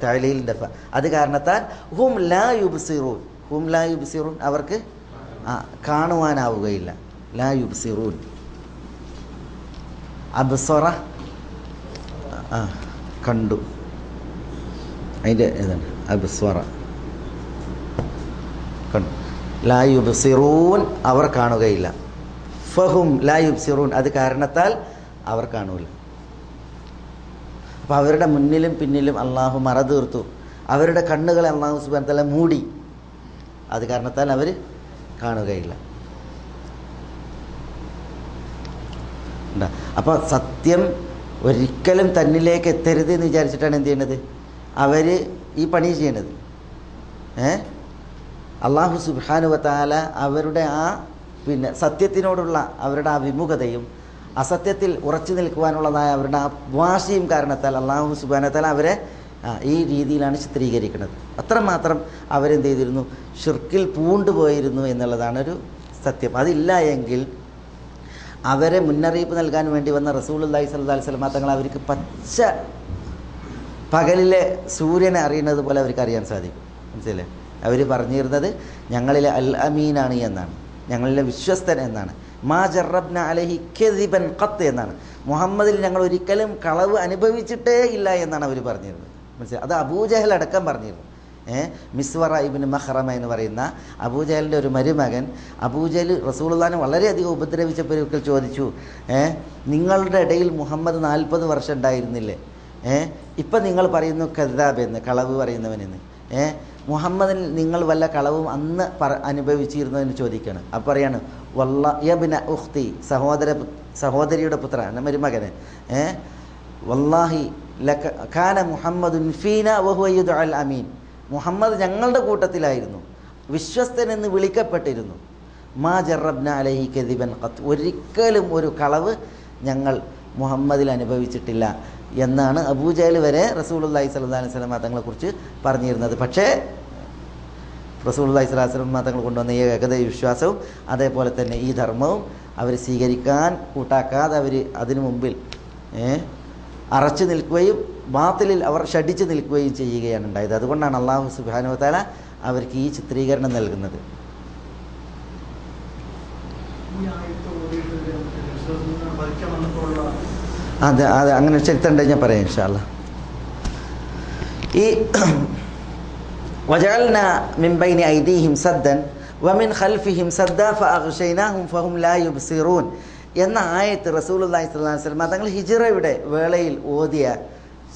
തഅലീലിൻ്റെ ഫ, അത് കാരണത്താൽ ഹും ലാ യുബ്സിറൂൻ, ഹും ലാ യുബ്സിറൂൻ അവർക്ക് കാണുവാനാവുകയില്ല. ലാ യുബ്സിറൂൻ അബ്സറ കണ്ടു, അതിൻ്റെ ഏതാണ് അബ്സറ കണ്ടു. ലാ യുബ്സിറൂൻ അവർ കാണുകയില്ല. ഫഹും ലാ യുബ്സിറൂൻ അത് കാരണത്താൽ അവർ കാണൂല. അപ്പോൾ അവരുടെ മുന്നിലും പിന്നിലും അള്ളാഹു മറ തീർത്തു, അവരുടെ കണ്ണുകളെ അള്ളാഹു സുബ്ഹാനഹു വ തആല മൂടി, അത് കാരണത്താൽ അവർ കാണുകയില്ല. അപ്പോൾ സത്യം ഒരിക്കലും തന്നിലേക്ക് എത്തരുത് എന്ന് വിചാരിച്ചിട്ടാണ് എന്ത് ചെയ്യണത്, അവർ ഈ പണി ചെയ്യണത്. അള്ളാഹു സുബ്ഹാനഹു വ തആല അവരുടെ ആ സത്യത്തിനോടുള്ള അവരുടെ ആ വിമുഖതയും അസത്യത്തിൽ ഉറച്ചു നിൽക്കുവാനുള്ളതായ അവരുടെ ആ വാശിയും കാരണത്താൽ അള്ളാഹു സുബ്ഹാനഹു വ തആല അവരെ ഈ രീതിയിലാണ് ചിത്രീകരിക്കുന്നത്. അത്രമാത്രം അവരെന്ത് ചെയ്തിരുന്നു, ഷിർക്കിൽ പൂണ്ടുപോയിരുന്നു എന്നുള്ളതാണ് ഒരു സത്യം. അതില്ല എങ്കിൽ അവരെ മുന്നറിയിപ്പ് നൽകാൻ വേണ്ടി വന്ന റസൂലുള്ളാഹി സ്വല്ലല്ലാഹു അലൈഹി വസല്ലം തങ്ങൾ അവർക്ക് പച്ച പകലിലെ സൂര്യനെ അറിയുന്നത് പോലെ അവർക്ക് അറിയാൻ സാധിക്കും. മനസ്സിലെ അവർ പറഞ്ഞിരുന്നത് ഞങ്ങളിലെ അൽ അമീനാണ് എന്നാണ്, ഞങ്ങളിലെ വിശ്വസ്തൻ എന്നാണ്. മാ ജറബ്ന അലൈഹി കദിബൻ ഖത്ത് എന്നാണ്. മുഹമ്മദിൽ ഞങ്ങൾ ഒരിക്കലും കളവ് അനുഭവിച്ചിട്ടേ ഇല്ല എന്നാണ് അവർ പറഞ്ഞിരുന്നത്. മനസ്സിലായി? അത് അബൂജഹൽ അടക്കം പറഞ്ഞിരുന്നു. മിസ്വറ ഇബ്നു മഖ്റമ എന്ന് പറയുന്ന അബൂജഹലിൻ്റെ ഒരു മരുമകൻ അബൂജഹൽ റസൂലുള്ളാഹിനെ വളരെയധികം ഉപദ്രവിച്ചപ്പോൾ ഒരിക്കൽ ചോദിച്ചു, നിങ്ങളുടെ ഇടയിൽ മുഹമ്മദ് 40 വർഷം ഉണ്ടായിരുന്നില്ലേ, ഇപ്പം നിങ്ങൾ പറയുന്നു കദ്ദാബ് എന്ന്, കളവ് പറയുന്നവനെന്ന്. മുഹമ്മദിൽ നിങ്ങൾ വല്ല കളവും അന്ന് അനുഭവിച്ചിരുന്നു എന്ന് ചോദിക്കുകയാണ്. അപ്പം പറയാണ് വല്ലാഹിബ്ന ഉഖ്തി, സഹോദരിയുടെ പുത്ര മരുമകന്, വല്ലാഹി കാന മുഹമ്മദുൻ ഫീന വഹുവ യുദ്അൽ അമീൻ, മുഹമ്മദ് ഞങ്ങളുടെ കൂട്ടത്തിലായിരുന്നു, വിശ്വസ്തനെന്ന് വിളിക്കപ്പെട്ടിരുന്നു. മാ ജറബ്ന അലൈഹി കദിബൻ ഖത്ത്, ഒരിക്കലും ഒരു കളവ് ഞങ്ങൾ മുഹമ്മദിൽ അനുഭവിച്ചിട്ടില്ല എന്നാണ് അബൂജഹൽ വരെ റസൂലുള്ളാഹി സ്വല്ലല്ലാഹു അലൈഹി വസല്ലം തങ്ങളെക്കുറിച്ച് പറഞ്ഞിരുന്നത്. പക്ഷേ റസൂലുള്ളാഹി സ്വല്ലല്ലാഹു അലൈഹി വസല്ലം തങ്ങൾ കൊണ്ടുവന്ന ഈ ഏകദൈവ വിശ്വാസവും അതേപോലെ തന്നെ ഈ ധർമ്മവും അവർ സ്വീകരിക്കാൻ കൂട്ടാക്കാതെ അവർ അതിനു മുമ്പിൽ അറച്ചു നിൽക്കുകയും ബാത്തിലിൽ അവർ ഷടിച്ചു നിൽക്കുകയും ചെയ്യുകയാണ് ഉണ്ടായത്. അതുകൊണ്ടാണ് അല്ലാഹു സുബ്ഹാനഹു വ തആല അവർക്ക് ഈ ചിത്രീകരണം നൽകുന്നത്. അതെ അതെ, അങ്ങനെ ചരിത്രം ഉണ്ടെങ്കിൽ ഞാൻ പറയാം ഇൻഷാ അല്ലാഹ്. ഈ വജഅൽന മിൻ ബൈനി ഐദീഹിം സദ്ദൻ വമിൻ ഖൽഫിഹിം സദ്ദ ഫഅഗ്ശൈനാഹും ഫഹും ലാ യുബ്സിറൂൻ എന്ന ആയത്ത് റസൂലുള്ളാഹി സ്വല്ലല്ലാഹു അലൈഹി വസല്ലം തങ്ങൾ ഹിജ്റയുടെ വേളയിൽ ഓതിയ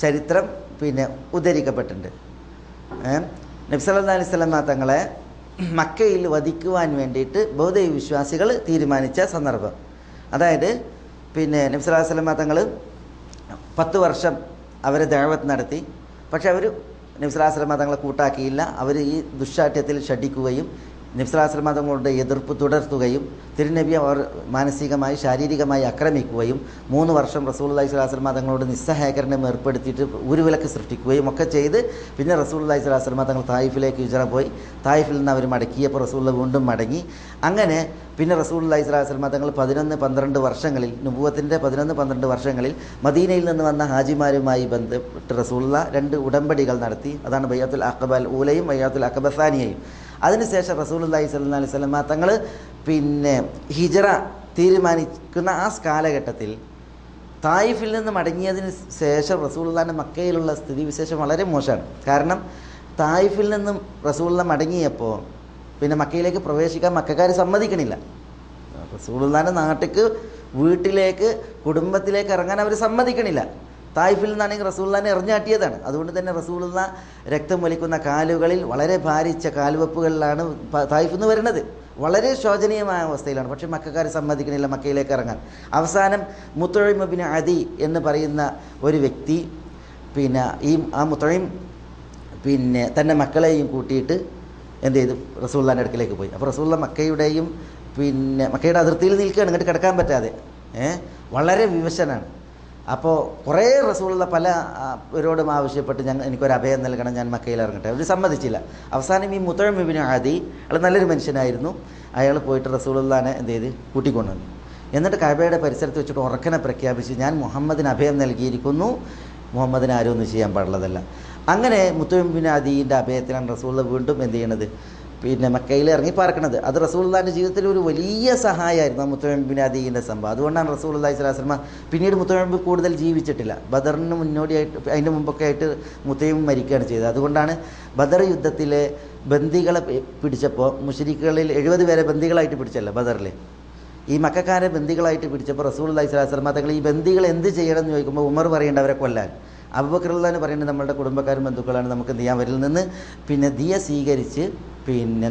ചരിത്രം ഉദ്ധരിക്കപ്പെട്ടിട്ടുണ്ട്. നബി സല്ലല്ലാഹു അലൈഹി വസല്ലം തങ്ങളെ മക്കയിൽ വധിക്കുവാൻ വേണ്ടിയിട്ട് ബൗദ്ധ വിശ്വാസികൾ തീരുമാനിച്ച സന്ദർഭം. അതായത് നബി സല്ലല്ലാഹു അലൈഹി വസല്ലം തങ്ങൾ 10 വർഷം അവരെ ദഅവത്ത് നടത്തി. പക്ഷെ അവർ നബി സല്ലല്ലാഹു അലൈഹി വസല്ലം തങ്ങളെ കൂട്ടാക്കിയില്ല. അവർ ഈ ദുശ്ശാഠ്യത്തിൽ ഷടിക്കുകയും നബി സല്ലല്ലാഹു അലൈഹി വസല്ലം തങ്ങളുടെ എതിർപ്പ് തുടർത്തുകയും തിരുനബി അവർ മാനസികമായി ശാരീരികമായി ആക്രമിക്കുകയും 3 വർഷം റസൂലുള്ളാഹി സ്വല്ലല്ലാഹു അലൈഹി വസല്ലം തങ്ങളോട് നിസ്സഹകരണം ഏർപ്പെടുത്തിയിട്ട് ഉരുവിലക്ക് സൃഷ്ടിക്കുകയും ഒക്കെ ചെയ്ത് പിന്നെ റസൂലുള്ളാഹി സ്വല്ലല്ലാഹു അലൈഹി വസല്ലം തങ്ങൾ തായിഫിലേക്ക് ഹിജ്റ പോയി. തായിഫിൽ നിന്ന് അവർ മടക്കിയപ്പോൾ റസൂലുള്ളാഹി വീണ്ടും മടങ്ങി. അങ്ങനെ പിന്നെ റസൂലുള്ളാഹി സ്വല്ലല്ലാഹു അലൈഹി വസല്ലം തങ്ങൾ 11-12 വർഷങ്ങളിൽ നുബുവത്തിൻ്റെ 11-12 വർഷങ്ങളിൽ മദീനയിൽ നിന്ന് വന്ന ഹാജിമാരുമായി ബന്ധപ്പെട്ട് റസൂലുള്ളാഹി 2 ഉടമ്പടികൾ നടത്തി. അതാണ് ബൈഅത്തുൽ അഖബ ഊലയും ബൈഅത്തുൽ അഖബ സാനിയയും. അതിനുശേഷം റസൂലുള്ളാഹി സ്വല്ലല്ലാഹു അലൈഹി വസല്ലം തങ്ങൾ ഹിജ്റ തീരുമാനിക്കുന്ന ആ കാലഘട്ടത്തിൽ തായിഫിൽ നിന്ന് മടങ്ങിയതിന് ശേഷം റസൂലുള്ളാഹിന്റെ മക്കയിലുള്ള സ്ഥിതിവിശേഷം വളരെ മോശമാണ്. കാരണം തായിഫിൽ നിന്നും റസൂലുള്ളാഹി മടങ്ങിയപ്പോൾ പിന്നെ മക്കയിലേക്ക് പ്രവേശിക്കാൻ മക്കക്കാർ സമ്മതിക്കണില്ല. റസൂലുള്ളാഹിന്റെ നാട്ടിലേക്ക് വീട്ടിലേക്ക് കുടുംബത്തിലേക്ക് ഇറങ്ങാൻ അവർ സമ്മതിക്കണില്ല. തായിഫിൽ നിന്നാണെങ്കിൽ റസൂലുള്ളാഹിനെ എറിഞ്ഞാട്ടിയതാണ്. അതുകൊണ്ട് തന്നെ റസൂലുള്ളാഹി രക്തം വലിക്കുന്ന കാലുകളിൽ വളരെ ഭാരിച്ച കാലുവെപ്പുകളിലാണ് തായിഫിൽ നിന്ന് വരുന്നത്. വളരെ ശോചനീയമായ അവസ്ഥയിലാണ്. പക്ഷേ മക്കക്കാർ സമ്മതിക്കണില്ല മക്കയിലേക്ക് ഇറങ്ങാൻ. അവസാനം മുത്തഇം ഇബ്നു അദി എന്ന് പറയുന്ന ഒരു വ്യക്തി ആ മുത്തഇം തൻ്റെ മക്കളെയും കൂട്ടിയിട്ട് എന്ത് ചെയ്തു, റസൂലുള്ളാഹിന്റെ അടുക്കലേക്ക് പോയി. അപ്പോൾ റസൂലുള്ളാഹി മക്കയുടെ അതിർത്തിയിൽ നിൽക്കുകയാണ്, ഇങ്ങോട്ട് കിടക്കാൻ പറ്റാതെ. വളരെ വിവശനാണ്. അപ്പോൾ കുറേ റസൂലുള്ളാഹി പലരോടും ആവശ്യപ്പെട്ട് എനിക്കൊരു അഭയം നൽകണം, ഞാൻ മക്കയിൽ ഇറങ്ങട്ടെ. അവർ സമ്മതിച്ചില്ല. അവസാനം ഈ മുത്തഇം ഇബ്നു അദി, അയാൾ നല്ലൊരു മനുഷ്യനായിരുന്നു, അയാൾ പോയിട്ട് റസൂലുള്ളാഹിനെ എന്ത് ചെയ്ത് കൂട്ടിക്കൊണ്ടുവന്നു. എന്നിട്ട് കഅബയുടെ പരിസരത്ത് വെച്ചിട്ട് ഉറക്കനെ പ്രഖ്യാപിച്ച്, ഞാൻ മുഹമ്മദിന് അഭയം നൽകിയിരിക്കുന്നു, മുഹമ്മദിന് ആരും ഒന്നും ചെയ്യാൻ പാടുള്ളതല്ല. അങ്ങനെ മുത്തഇം ഇബ്നു അദിയുടെ അഭയത്തിലാണ് റസൂലുള്ളാഹി വീണ്ടും എന്ത് ചെയ്യണത്, മക്കയിൽ ഇറങ്ങി പാർക്കണത്. അത് റസൂലുള്ളാഹിന്റെ ജീവിതത്തിൽ ഒരു വലിയ സഹായമായിരുന്നു ആ മുത്തഇം ഇബ്നു അദീന്റെ സംഭവം. അതുകൊണ്ടാണ് റസൂലുള്ളാഹി സ്വല്ലല്ലാഹു അലൈഹി വസല്ലം പിന്നീട് മുത്തഇം കൂടുതൽ ജീവിച്ചിട്ടില്ല. ബദറിന് മുന്നോടിയായിട്ട് അതിൻ്റെ മുമ്പൊക്കെ ആയിട്ട് മുത്തഇം മരിക്കുകയാണ് ചെയ്തത്. അതുകൊണ്ടാണ് ബദർ യുദ്ധത്തിലെ ബന്ദികളെ പിടിച്ചപ്പോൾ മുശ്രിക്കുകളിൽ 70 പേരെ ബന്ദികളായിട്ട് പിടിച്ചല്ലോ ബദറിൽ. ഈ മക്കക്കാരെ ബന്ദികളായിട്ട് പിടിച്ചപ്പോൾ റസൂലുള്ളാഹി സ്വല്ലല്ലാഹു അലൈഹി വസല്ലം തങ്ങൾ ഈ ബന്ദികൾ എന്ത് ചെയ്യണം എന്ന് ചോദിക്കുമ്പോൾ ഉമർ പറയേണ്ട അവരെ കൊല്ലാൻ. അബൂബക്കർ റളിയല്ലാഹു പറയുന്നത് നമ്മളുടെ കുടുംബക്കാരും ബന്ധുക്കളാണ്, നമുക്ക് എന്ത് ചെയ്യാൻ, അവരിൽ നിന്ന് ദിയ സ്വീകരിച്ച്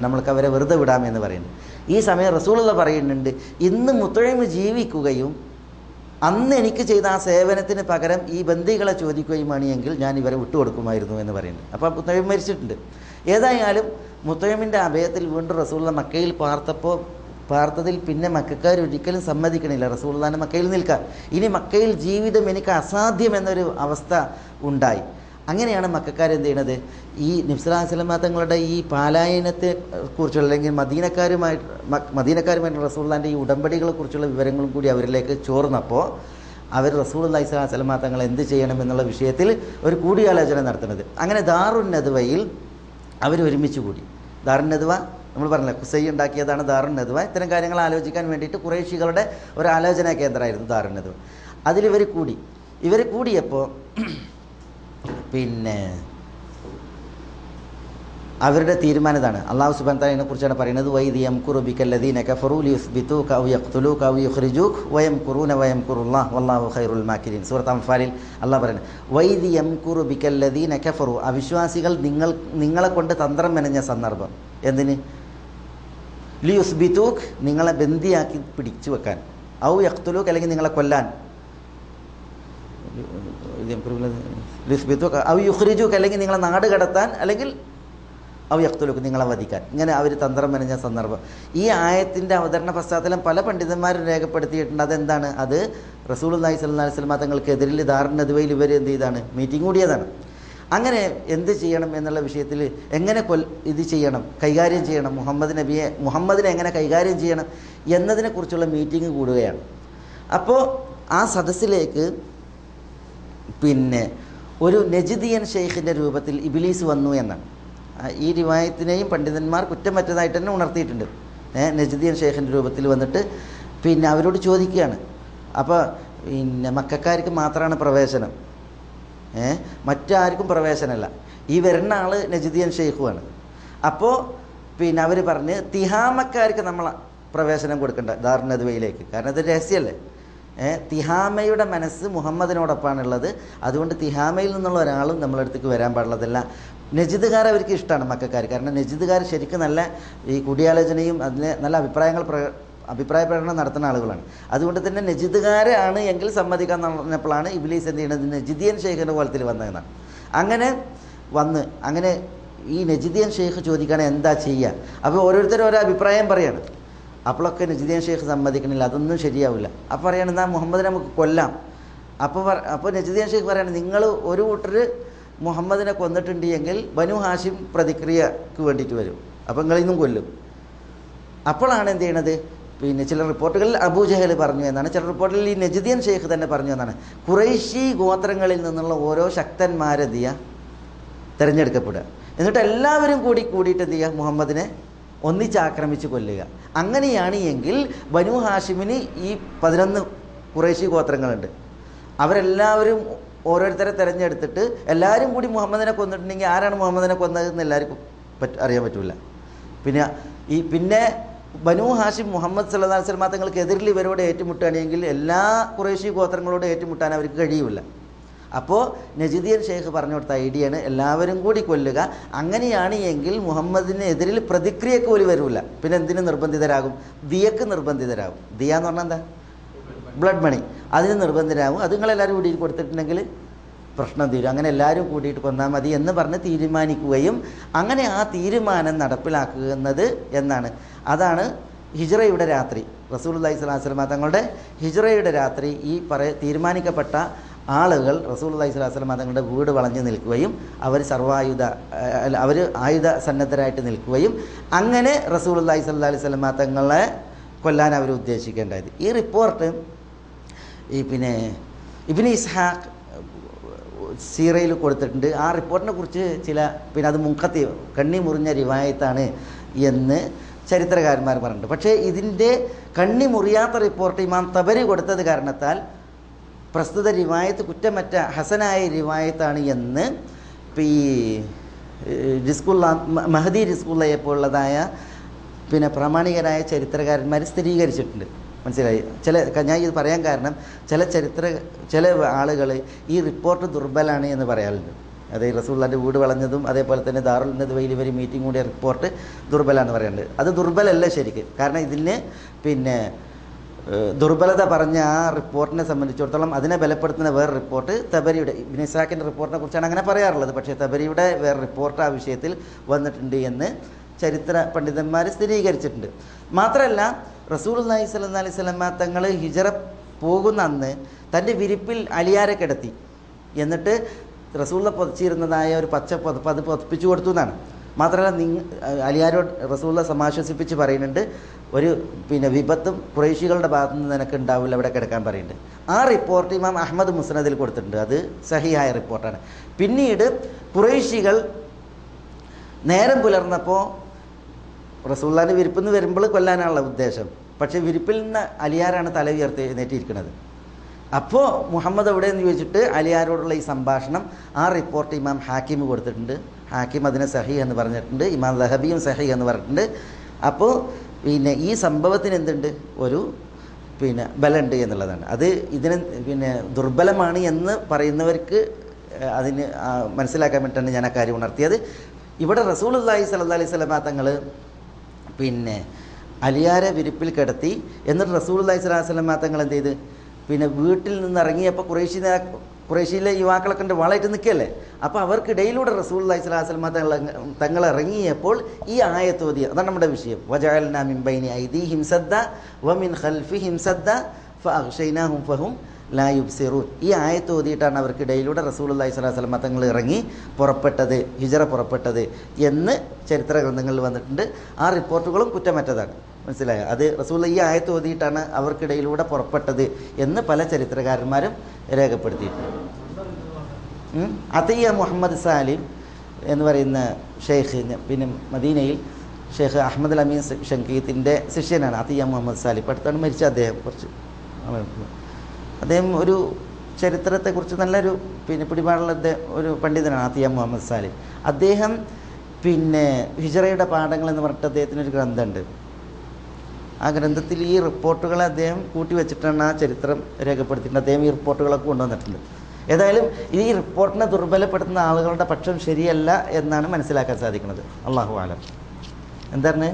നമ്മൾക്ക് അവരെ വെറുതെ വിടാമെന്ന് പറയുന്നു. ഈ സമയം റസൂലുള്ളാഹി പറയുന്നുണ്ട്, ഇന്ന് മുത്തഇം ജീവിക്കുകയും അന്ന് എനിക്ക് ചെയ്ത ആ സേവനത്തിന് പകരം ഈ ബന്ദികളെ ചോദിക്കുകയുമാണ് എങ്കിൽ ഞാൻ ഇവരെ വിട്ടുകൊടുക്കുമായിരുന്നു എന്ന് പറയുന്നത്. അപ്പോൾ മുത്തയ്യിം മരിച്ചിട്ടുണ്ട്. ഏതായാലും മുത്തയ്യിമിൻ്റെ അഭയത്തിൽ വീണ്ടും റസൂലുള്ള മക്കയിൽ പാർത്തതിൽ പിന്നെ മക്കക്കാർ ഒരിക്കലും സമ്മതിക്കണില്ല റസൂലുള്ളാഹിനെ മക്കയിൽ നിൽക്കാൻ. ഇനി മക്കയിൽ ജീവിതം എനിക്ക് അസാധ്യം എന്നൊരു അവസ്ഥ ഉണ്ടായി. അങ്ങനെയാണ് മക്കക്കാർ എന്ത് ചെയ്യണത്, ഈ നബി സല്ലല്ലാഹു അലൈഹി വസല്ലം തങ്ങളുടെ ഈ പാലായനത്തെ കുറിച്ചുള്ള അല്ലെങ്കിൽ മദീനക്കാരുമായിട്ട് റസൂലുള്ളാഹിൻ്റെ ഈ ഉടമ്പടികളെ കുറിച്ചുള്ള വിവരങ്ങളും കൂടി അവരിലേക്ക് ചോർന്നപ്പോൾ അവർ റസൂലുള്ളാഹി സ്വല്ലല്ലാഹു അലൈഹി വസല്ലം തങ്ങൾ എന്ത് ചെയ്യണം എന്നുള്ള വിഷയത്തിൽ ഒരു കൂടിയാലോചന നടത്തുന്നത്. അങ്ങനെ ദാറുൻ നദ്വയിൽ അവർ ഒരുമിച്ച് കൂടി. ദാറുൻ നദ്വ നമ്മൾ പറഞ്ഞില്ല, ഖുസൈ ഉണ്ടാക്കിയതാണ് ദാറുൻ നദ്വ. ഇത്തരം കാര്യങ്ങൾ ആലോചിക്കാൻ വേണ്ടിയിട്ട് ഖുറൈശികളുടെ ഒരു ആലോചനാ കേന്ദ്രമായിരുന്നു ദാറുൻ നദ്വ. അതിലിവർ കൂടിയപ്പോൾ പിന്നെ അവരുടെ തീരുമാനം ഇതാണ്. അല്ലാഹു സുബ്ഹാനഹു വ തആലയെ കുറിച്ചാണ് പറയുന്നത്, വൈദി യംകുറു ബിക്കല്ലദീന കഫറൂ ലിയുസ്ബിതൂക ഔ യഖ്തുലൂക ഔ യുഖ്രിജൂക വയംകുറൂന വയംകുറുല്ലാഹു വല്ലാഹു ഖൈറുൽ മാകിരീൻ. സൂറത്ത് അൻഫാലിൽ അല്ലാഹു പറയുന്നത്, വൈദി യംകുറു ബിക്കല്ലദീന കഫറൂ, അവിശ്വാസികൾ നിങ്ങളെ കൊണ്ട് തന്ത്രം മെനഞ്ഞ സന്ദർഭം. എന്തിന്? ലിയുസ്ബിതൂക, നിങ്ങളെ ബന്ദിയാക്കി പിടിച്ചു വെക്കാൻ, ഔ യഖ്തുലൂക, അല്ലെങ്കിൽ നിങ്ങളെ കൊല്ലാൻ, ഔ യുഖ്രിജൂക, അല്ലെങ്കിൽ നിങ്ങളെ നാട് കടത്താൻ, അല്ലെങ്കിൽ ഔ യഖ്തുലൂക, നിങ്ങളെ വധിക്കാൻ. ഇങ്ങനെ അവർ തന്ത്രം മെനഞ്ഞ സന്ദർഭം. ഈ ആയത്തിൻ്റെ അവതരണ പശ്ചാത്തലം പല പണ്ഡിതന്മാരും രേഖപ്പെടുത്തിയിട്ടുണ്ട്. അതെന്താണ്? അത് റസൂലുള്ളാഹി സ്വല്ലല്ലാഹു അലൈഹി വസല്ലം തങ്ങൾക്കെതിരിൽ ദാറുൻ നദ്വയിൽ ഇവർ എന്ത് ചെയ്താണ്, മീറ്റിംഗ് കൂടിയതാണ്. അങ്ങനെ എന്ത് ചെയ്യണം എന്നുള്ള വിഷയത്തിൽ എങ്ങനെ ഇത് ചെയ്യണം, കൈകാര്യം ചെയ്യണം, മുഹമ്മദിനെ എങ്ങനെ കൈകാര്യം ചെയ്യണം എന്നതിനെക്കുറിച്ചുള്ള മീറ്റിംഗ് കൂടുകയാണ്. അപ്പോൾ ആ സദസ്സിലേക്ക് പിന്നെ ഒരു നജിദിയൻ ഷെയ്ഖിൻ്റെ രൂപത്തിൽ ഇബ്ലീസ് വന്നു എന്നാണ്. ഈ റിവായത്തിനെയും പണ്ഡിതന്മാർ കുറ്റമറ്റതായിട്ട് തന്നെ ഉണർത്തിയിട്ടുണ്ട്. നജിദിയൻ ഷെയ്ഖിൻ്റെ രൂപത്തിൽ വന്നിട്ട് പിന്നെ അവരോട് ചോദിക്കുകയാണ്. അപ്പോൾ പിന്നെ മക്കക്കാർക്ക് മാത്രമാണ് പ്രവേശനം, മറ്റാർക്കും പ്രവേശനമല്ല. ഈ വരുന്ന ആൾ നജിദിയൻ ഷെയ്ഖുമാണ്. അപ്പോൾ പിന്നെ അവർ പറഞ്ഞ് തിഹാമക്കാർക്ക് നമ്മൾ പ്രവേശനം കൊടുക്കണ്ട ദാറുൻ നദ്വയിലേക്ക്, കാരണം അത് രഹസ്യമല്ലേ. തിഹാമയുടെ മനസ്സ് മുഹമ്മദിനോടൊപ്പമാണുള്ളത്. അതുകൊണ്ട് തിഹാമയിൽ നിന്നുള്ള ഒരാളും നമ്മളടുത്തേക്ക് വരാൻ പാടുള്ളതല്ല. നജിദുകാർ അവർക്ക് ഇഷ്ടമാണ് മക്കക്കാർ, കാരണം നജിദുകാർ ശരിക്കും നല്ല ഈ കൂടിയാലോചനയും അതിന് നല്ല അഭിപ്രായ പ്രകടനം നടത്തുന്ന ആളുകളാണ്. അതുകൊണ്ട് തന്നെ നജിദുകാരാണ് എങ്കിൽ സമ്മതിക്കാൻ പറഞ്ഞപ്പോഴാണ് ഇബ്ലീസ് എന്ത് ചെയ്യുന്നത്, നജിദിയൻ ഷെയ്ഖിൻ്റെ കോലത്തിൽ വന്നതെന്നാണ്. അങ്ങനെ ഈ നജിദിയൻ ഷെയ്ഖ് ചോദിക്കുകയാണ് എന്താ ചെയ്യുക. അപ്പോൾ ഓരോരുത്തരും ഓരോ അഭിപ്രായം പറയാണ്. അപ്പോഴൊക്കെ നജിദിയൻ ഷെയ്ഖ് സമ്മതിക്കണില്ല, അതൊന്നും ശരിയാവില്ല. അപ്പോൾ പറയാണ് എന്നാൽ മുഹമ്മദിനെ നമുക്ക് കൊല്ലാം. അപ്പോൾ നജിദിയൻ ഷെയ്ഖ് പറയാണ്, നിങ്ങൾ ഒരു കൂട്ടർ മുഹമ്മദിനെ കൊന്നിട്ടുണ്ട് എങ്കിൽ ബനു ഹാഷിം പ്രതിക്രിയക്ക് വേണ്ടിയിട്ട് വരും, അപ്പോൾ നിങ്ങളിന്നും കൊല്ലും. അപ്പോഴാണ് എന്ത് ചെയ്യണത്, പിന്നെ ചില റിപ്പോർട്ടുകളിൽ അബൂജഹൽ പറഞ്ഞു എന്നാണ്, ചില റിപ്പോർട്ടുകളിൽ ഈ നജിദിയൻ ഷെയ്ഖ് തന്നെ പറഞ്ഞു എന്നാണ്. ഖുറൈശി ഗോത്രങ്ങളിൽ നിന്നുള്ള ഓരോ ശക്തന്മാരെന്ത് ചെയ്യുക, തിരഞ്ഞെടുക്കപ്പെടുക. എന്നിട്ട് എല്ലാവരും കൂടിയിട്ട് എന്ത് ചെയ്യുക, മുഹമ്മദിനെ ഒന്നിച്ചാക്രമിച്ച് കൊല്ലുക. അങ്ങനെയാണ് എങ്കിൽ ബനു ഹാഷിമിന് ഈ 11 ഖുറൈശി ഗോത്രങ്ങളുണ്ട്. അവരെല്ലാവരും ഓരോരുത്തരെ തിരഞ്ഞെടുത്തിട്ട് എല്ലാവരും കൂടി മുഹമ്മദിനെ കൊന്നിട്ടുണ്ടെങ്കിൽ ആരാണ് മുഹമ്മദിനെ കൊന്നതെന്ന് എല്ലാവർക്കും അറിയാൻ പറ്റില്ല. പിന്നെ ബനു ഹാഷിം മുഹമ്മദ് സല്ലല്ലാഹു അലൈഹി വസല്ലം തങ്ങൾക്ക് എതിരിൽ ഇവരോട് ഏറ്റുമുട്ടുകയാണെങ്കിൽ എല്ലാ ഖുറൈശി ഗോത്രങ്ങളോട് ഏറ്റുമുട്ടാൻ അവർക്ക് കഴിയില്ല. അപ്പോൾ നജിദിയൻ ഷെയ്ഖ് പറഞ്ഞു കൊടുത്ത ഐഡിയയാണ് എല്ലാവരും കൂടി കൊല്ലുക. അങ്ങനെയാണ് എങ്കിൽ മുഹമ്മദിന് എതിരിൽ പ്രതിക്രിയക്ക് പോലും വരില്ല. പിന്നെ എന്തിന് നിർബന്ധിതരാകും, ദിയക്ക് നിർബന്ധിതരാകും. ദിയ എന്ന് പറഞ്ഞാൽ എന്താ, ബ്ലഡ് മണി, അതിന് നിർബന്ധിതരാകും. അത് നിങ്ങളെല്ലാവരും കൂടിയിട്ട് കൊടുത്തിട്ടുണ്ടെങ്കിൽ പ്രശ്നം തീരും. അങ്ങനെ എല്ലാവരും കൂട്ടിയിട്ട് കൊന്നാൽ മതി എന്ന് പറഞ്ഞ് തീരുമാനിക്കുകയും അങ്ങനെ ആ തീരുമാനം നടപ്പിലാക്കുന്നത് എന്നാണ്. അതാണ് ഹിജ്റയുടെ രാത്രി, റസൂലുള്ളാഹി സ്വല്ലല്ലാഹു അലൈഹി വസല്ലം തങ്ങളുടെ ഹിജ്റയുടെ രാത്രി ഈ തീരുമാനിക്കപ്പെട്ട ആളുകൾ റസൂലുള്ളാഹി സ്വല്ലല്ലാഹു അലൈഹി വസല്ലം തങ്ങളുടെ വീട് വളഞ്ഞു നിൽക്കുകയും അവർ ആയുധ സന്നദ്ധരായിട്ട് നിൽക്കുകയും അങ്ങനെ റസൂലുള്ളാഹി സ്വല്ലല്ലാഹു അലൈഹി വസല്ലം തങ്ങളെ കൊല്ലാൻ അവർ ഉദ്ദേശിക്കേണ്ടത്. ഈ റിപ്പോർട്ട് പിന്നെ ഇബ്നു ഇസ്ഹാഖ് സീറയിൽ കൊടുത്തിട്ടുണ്ട്. ആ റിപ്പോർട്ടിനെ കുറിച്ച് അത് മുൻകത്തി കണ്ണി മുറിഞ്ഞ റിവായത്താണ് എന്ന് ചരിത്രകാരന്മാർ പറഞ്ഞിട്ടുണ്ട്. പക്ഷേ ഇതിൻ്റെ കണ്ണി മുറിയാത്ത റിപ്പോർട്ട് ഇമാം തബരി കൊടുത്തത് കാരണത്താൽ പ്രസ്തുത റിവായത്ത് കുറ്റമറ്റ ഹസനായ റിവായത്താണ് എന്ന് ഈ മഹദി റിസ്കുള്ളയെ പോലുള്ളതായ പ്രാമാണികരായ ചരിത്രകാരന്മാർ സ്ഥിരീകരിച്ചിട്ടുണ്ട്. മനസ്സിലായി? ഞാൻ ഇത് പറയാൻ കാരണം ചില ആളുകൾ ഈ റിപ്പോർട്ട് ദുർബലാണ് എന്ന് പറയാറുണ്ട്. അതായത് റസൂലുള്ളാഹിൻ്റെ വീട് വളഞ്ഞതും അതേപോലെ തന്നെ ദാറുൽ നദ്വയിൽ ഇവർ മീറ്റിംഗ് കൂടിയ റിപ്പോർട്ട് ദുർബലാന്ന് പറയുന്നുണ്ട്. അത് ദുർബലല്ല ശരിക്ക്. കാരണം ഇതിന് ദുർബലത പറഞ്ഞ ആ റിപ്പോർട്ടിനെ സംബന്ധിച്ചിടത്തോളം അതിനെ ബലപ്പെടുത്തുന്ന വേറെ റിപ്പോർട്ട് തബരിയുടെ ഇബ്നു ഇസ്ഹാഖിൻ്റെ റിപ്പോർട്ടിനെ കുറിച്ചാണ് അങ്ങനെ പറയാറുള്ളത്. പക്ഷേ തബരിയുടെ വേറെ റിപ്പോർട്ട് ആ വിഷയത്തിൽ വന്നിട്ടുണ്ട് എന്ന് ചരിത്ര പണ്ഡിതന്മാർ സ്ഥിരീകരിച്ചിട്ടുണ്ട്. മാത്രമല്ല റസൂലുള്ളാഹി സ്വല്ലല്ലാഹി അലൈഹി വസല്ലം തങ്ങൾ ഹിജറ പോകുന്ന അന്ന് തൻ്റെ വിരിപ്പിൽ അലിയാരെ കിടത്തി. എന്നിട്ട് റസൂലിനെ പൊതിച്ചിരുന്നതായ ഒരു പച്ച പുതപ്പ് അത് പൊതിപ്പിച്ചു കൊടുത്തു എന്നാണ്. മാത്രമല്ല അലിയാരോട് റസൂലിനെ സമാശ്വസിപ്പിച്ച് പറയുന്നുണ്ട്, ഒരു വിപത്തും ഖുറൈശികളുടെ ഭാഗത്തു നിന്ന് നിനക്ക് ഉണ്ടാവില്ല, അവിടെ കിടക്കാൻ പറയുന്നുണ്ട്. ആ റിപ്പോർട്ട് ഇമാം അഹ്മദ് മുസ്നദിൽ കൊടുത്തിട്ടുണ്ട്. അത് സഹിഹായ റിപ്പോർട്ടാണ്. പിന്നീട് ഖുറൈശികൾ നേരം പുലർന്നപ്പോൾ റസൂലുള്ളാഹിൻ്റെ വിരിപ്പിൽ നിന്ന് വരുമ്പോൾ കൊല്ലാനാണുള്ള ഉദ്ദേശം. പക്ഷേ വിരിപ്പിൽ നിന്ന് അലിയാരാണ് തല ഉയർത്തി എഴുന്നേറ്റിരിക്കുന്നത്. അപ്പോൾ മുഹമ്മദ് എവിടെയെന്ന് ചോദിച്ചിട്ട് അലിയാരോടുള്ള ഈ സംഭാഷണം ആ റിപ്പോർട്ട് ഇമാം ഹാക്കിം കൊടുത്തിട്ടുണ്ട്. ഹാക്കിം അതിനെ സഹി എന്ന് പറഞ്ഞിട്ടുണ്ട്, ഇമാം ദഹബിയും സഹി എന്ന് പറഞ്ഞിട്ടുണ്ട്. അപ്പോൾ ഈ സംഭവത്തിന് എന്തുണ്ട്, ഒരു ബലമുണ്ട് എന്നുള്ളതാണ്. അത് ഇതിന് ദുർബലമാണ് എന്ന് പറയുന്നവർക്ക് അതിന് മനസ്സിലാക്കാൻ വേണ്ടിയിട്ടാണ് ഞാൻ ആ കാര്യം ഉണർത്തിയത്. ഇവിടെ റസൂലുള്ളാഹി സ്വല്ലല്ലാഹി അലൈഹി വസല്ലം തങ്ങൾ അലിയാരെ വിരിപ്പിൽ കിടത്തി. എന്നിട്ട് റസൂലുള്ളാഹി സ്വല്ലല്ലാഹി അലൈഹി വസല്ലം തങ്ങൾ എന്ത് ചെയ്ത്, വീട്ടിൽ നിന്ന് ഇറങ്ങിയപ്പോൾ ഖുറൈശിയിലെ യുവാക്കളൊക്കെ ഉണ്ട് വളയിട്ട് നിൽക്കല്ലേ. അപ്പോൾ അവർക്കിടയിലൂടെ റസൂലുള്ളാഹി സ്വല്ലല്ലാഹി അലൈഹി വസല്ലം തങ്ങൾ ഇറങ്ങിയപ്പോൾ ഈ ആയത്ത് ഓതി. അതാണ് നമ്മുടെ വിഷയം. വജഅൽനാ മിൻ ബൈനി ഐദീഹിം സദ്ദ വമിൻ ഖൽഫിഹിം സദ്ദ ഫഅഗ്ശൈനാഹും ഫഹും ലാ യുബ്സിറൂൻ. ഈ ആയത്ത് ഓതിയിട്ടാണ് അവർക്കിടയിലൂടെ റസൂലുള്ളാഹി സ്വല്ലല്ലാഹി അലൈഹി വസല്ലം തങ്ങൾ ഇറങ്ങി പുറപ്പെട്ടത്, ഹിജറ പുറപ്പെട്ടത് എന്ന് ചരിത്ര ഗ്രന്ഥങ്ങളിൽ വന്നിട്ടുണ്ട്. ആ റിപ്പോർട്ടുകളും കുറ്റമറ്റതാണ്. മനസ്സിലായോ? അത് റസൂലുള്ളാഹി ഈ ആയത്ത് ഓതിയിട്ടാണ് അവർക്കിടയിലൂടെ പുറപ്പെട്ടത് എന്ന് പല ചരിത്രകാരന്മാരും രേഖപ്പെടുത്തിയിട്ടുണ്ട്. അതിയ മുഹമ്മദ് സാലിം എന്ന് പറയുന്ന ഷെയ്ഖ്, മദീനയിൽ ഷെയ്ഖ് അഹമ്മദ് അൽ അമീൻ ഷങ്കീത്തിൻ്റെ ശിഷ്യനാണ് അതിയ മുഹമ്മദ് സാലിം. അടുത്താണ് മരിച്ച അദ്ദേഹം. അദ്ദേഹം ഒരു ചരിത്രത്തെക്കുറിച്ച് നല്ലൊരു പിടിപാടുള്ള ഒരു പണ്ഡിതനാണ് അതിയ മുഹമ്മദ് സാലിം. അദ്ദേഹം ഹിജറയുടെ പാഠങ്ങൾ എന്ന് പറഞ്ഞിട്ട് അദ്ദേഹത്തിനൊരു ഗ്രന്ഥമുണ്ട്. ആ ഗ്രന്ഥത്തിൽ ഈ റിപ്പോർട്ടുകളെ അദ്ദേഹം കൂട്ടിവെച്ചിട്ടാണ് ആ ചരിത്രം രേഖപ്പെടുത്തിയിട്ടുണ്ട്. അദ്ദേഹം ഈ റിപ്പോർട്ടുകളൊക്കെ കൊണ്ടുവന്നിട്ടുണ്ട്. ഏതായാലും ഈ റിപ്പോർട്ടിനെ ദുർബലപ്പെടുത്തുന്ന ആളുകളുടെ പക്ഷം ശരിയല്ല എന്നാണ് മനസ്സിലാക്കാൻ സാധിക്കുന്നത്. അല്ലാഹു അലം. എന്താണ്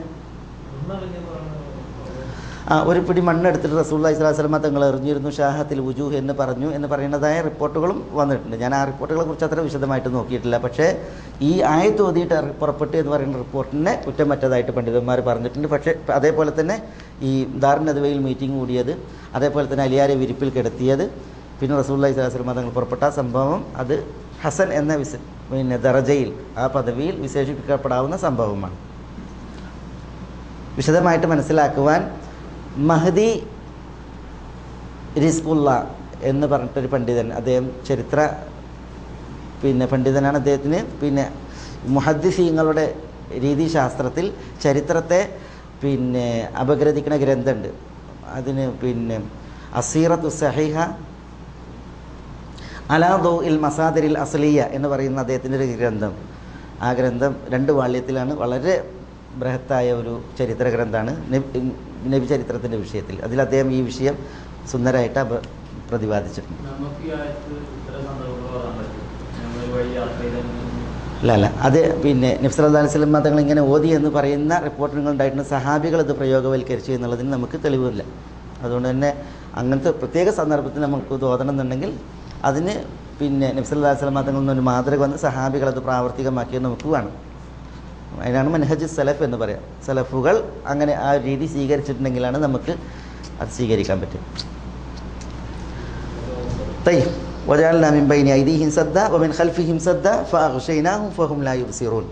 ഒരു പിടി മണ്ണെടുത്തിട്ട് റസൂലുള്ളാഹി സ്വല്ലല്ലാഹി അലൈഹി വസല്ലം തങ്ങൾ എറിഞ്ഞിരുന്നു, ഷാഹത്തിൽ വുജൂഹ് എന്ന് പറഞ്ഞു എന്ന് പറയുന്നതായ റിപ്പോർട്ടുകളും വന്നിട്ടുണ്ട്. ഞാൻ ആ റിപ്പോർട്ടുകളെ കുറിച്ച് അത്ര വിശദമായിട്ട് നോക്കിയിട്ടില്ല. പക്ഷേ ഈ ആയത്ത് ഓതിയിട്ട് പുറപ്പെട്ടു എന്ന് പറയുന്ന റിപ്പോർട്ടിനെ കുറ്റമറ്റതായിട്ട് പണ്ഡിതന്മാർ പറഞ്ഞിട്ടുണ്ട്. പക്ഷേ അതേപോലെ തന്നെ ഈ ദാറുൻ നദ്വയിൽ മീറ്റിംഗ് കൂടിയത്, അതേപോലെ തന്നെ അലിയാരെ വിരിപ്പിൽ കിടത്തിയത്, പിന്നെ റസൂലുള്ളാഹി സ്വല്ലല്ലാഹി അലൈഹി വസല്ലം തങ്ങൾ പുറപ്പെട്ട സംഭവം അത് ഹസൻ എന്ന ദറജയിൽ, ആ പദവിയിൽ വിശേഷിപ്പിക്കപ്പെടാവുന്ന സംഭവമാണ്. വിശദമായിട്ട് മനസ്സിലാക്കുവാൻ മഹ്ദി റിസ്ഖുള്ള എന്ന് പറഞ്ഞിട്ടൊരു പണ്ഡിതൻ, അദ്ദേഹം ചരിത്ര പണ്ഡിതനാണ്. അദ്ദേഹത്തിന് മുഹദ്ദിസീങ്ങളുടെ രീതിശാസ്ത്രത്തിൽ ചരിത്രത്തെ അപഗ്രഥിക്കുന്ന ഗ്രന്ഥമുണ്ട്. അതിന് അസീറത്തു സഹീഹ അലാ ദൗഇൽ മസാദിരിൽ അസ്ലിയ എന്ന് പറയുന്ന അദ്ദേഹത്തിൻ്റെ ഒരു ഗ്രന്ഥം. ആ ഗ്രന്ഥം 2 വാള്യത്തിലാണ്. വളരെ ബൃഹത്തായ ഒരു ചരിത്ര ഗ്രന്ഥമാണ് നബി ചരിത്രത്തിൻ്റെ വിഷയത്തിൽ. അതിൽ അദ്ദേഹം ഈ വിഷയം സുന്ദരമായിട്ട് പ്രതിപാദിച്ചിട്ടുണ്ട്. അല്ല അത് നബി സല്ലല്ലാഹു അലൈഹി വസല്ലം തങ്ങൾ ഇങ്ങനെ ഓതി എന്ന് പറയുന്ന റിപ്പോർട്ടുകൾ ഉണ്ടായിട്ടുണ്ട്. സഹാബികൾ ഇത് പ്രയോഗവൽക്കരിച്ചു എന്നുള്ളതിന് നമുക്ക് തെളിവില്ല. അതുകൊണ്ട് തന്നെ അങ്ങനത്തെ പ്രത്യേക സന്ദർഭത്തിൽ നമുക്ക് തോന്നണം എന്നുണ്ടെങ്കിൽ അതിന് നബി സല്ലല്ലാഹു അലൈഹി വസല്ലം തങ്ങളിൽ നിന്നൊരു മാതൃക വന്ന് സഹാബികൾ അത് പ്രാവർത്തികമാക്കിയത് നമുക്ക് വേണം. അതിനാണ് മനഹജ് സലഫ് എന്ന് പറയാം. സലഫുകൾ അങ്ങനെ ആ രീതി സ്വീകരിച്ചിട്ടുണ്ടെങ്കിലാണ് നമുക്ക് അത് സ്വീകരിക്കാൻ പറ്റും. وجعلنا من بين أيديهم سدا ومن خلفهم سدا فأغشيناهم فهم لا يبصرون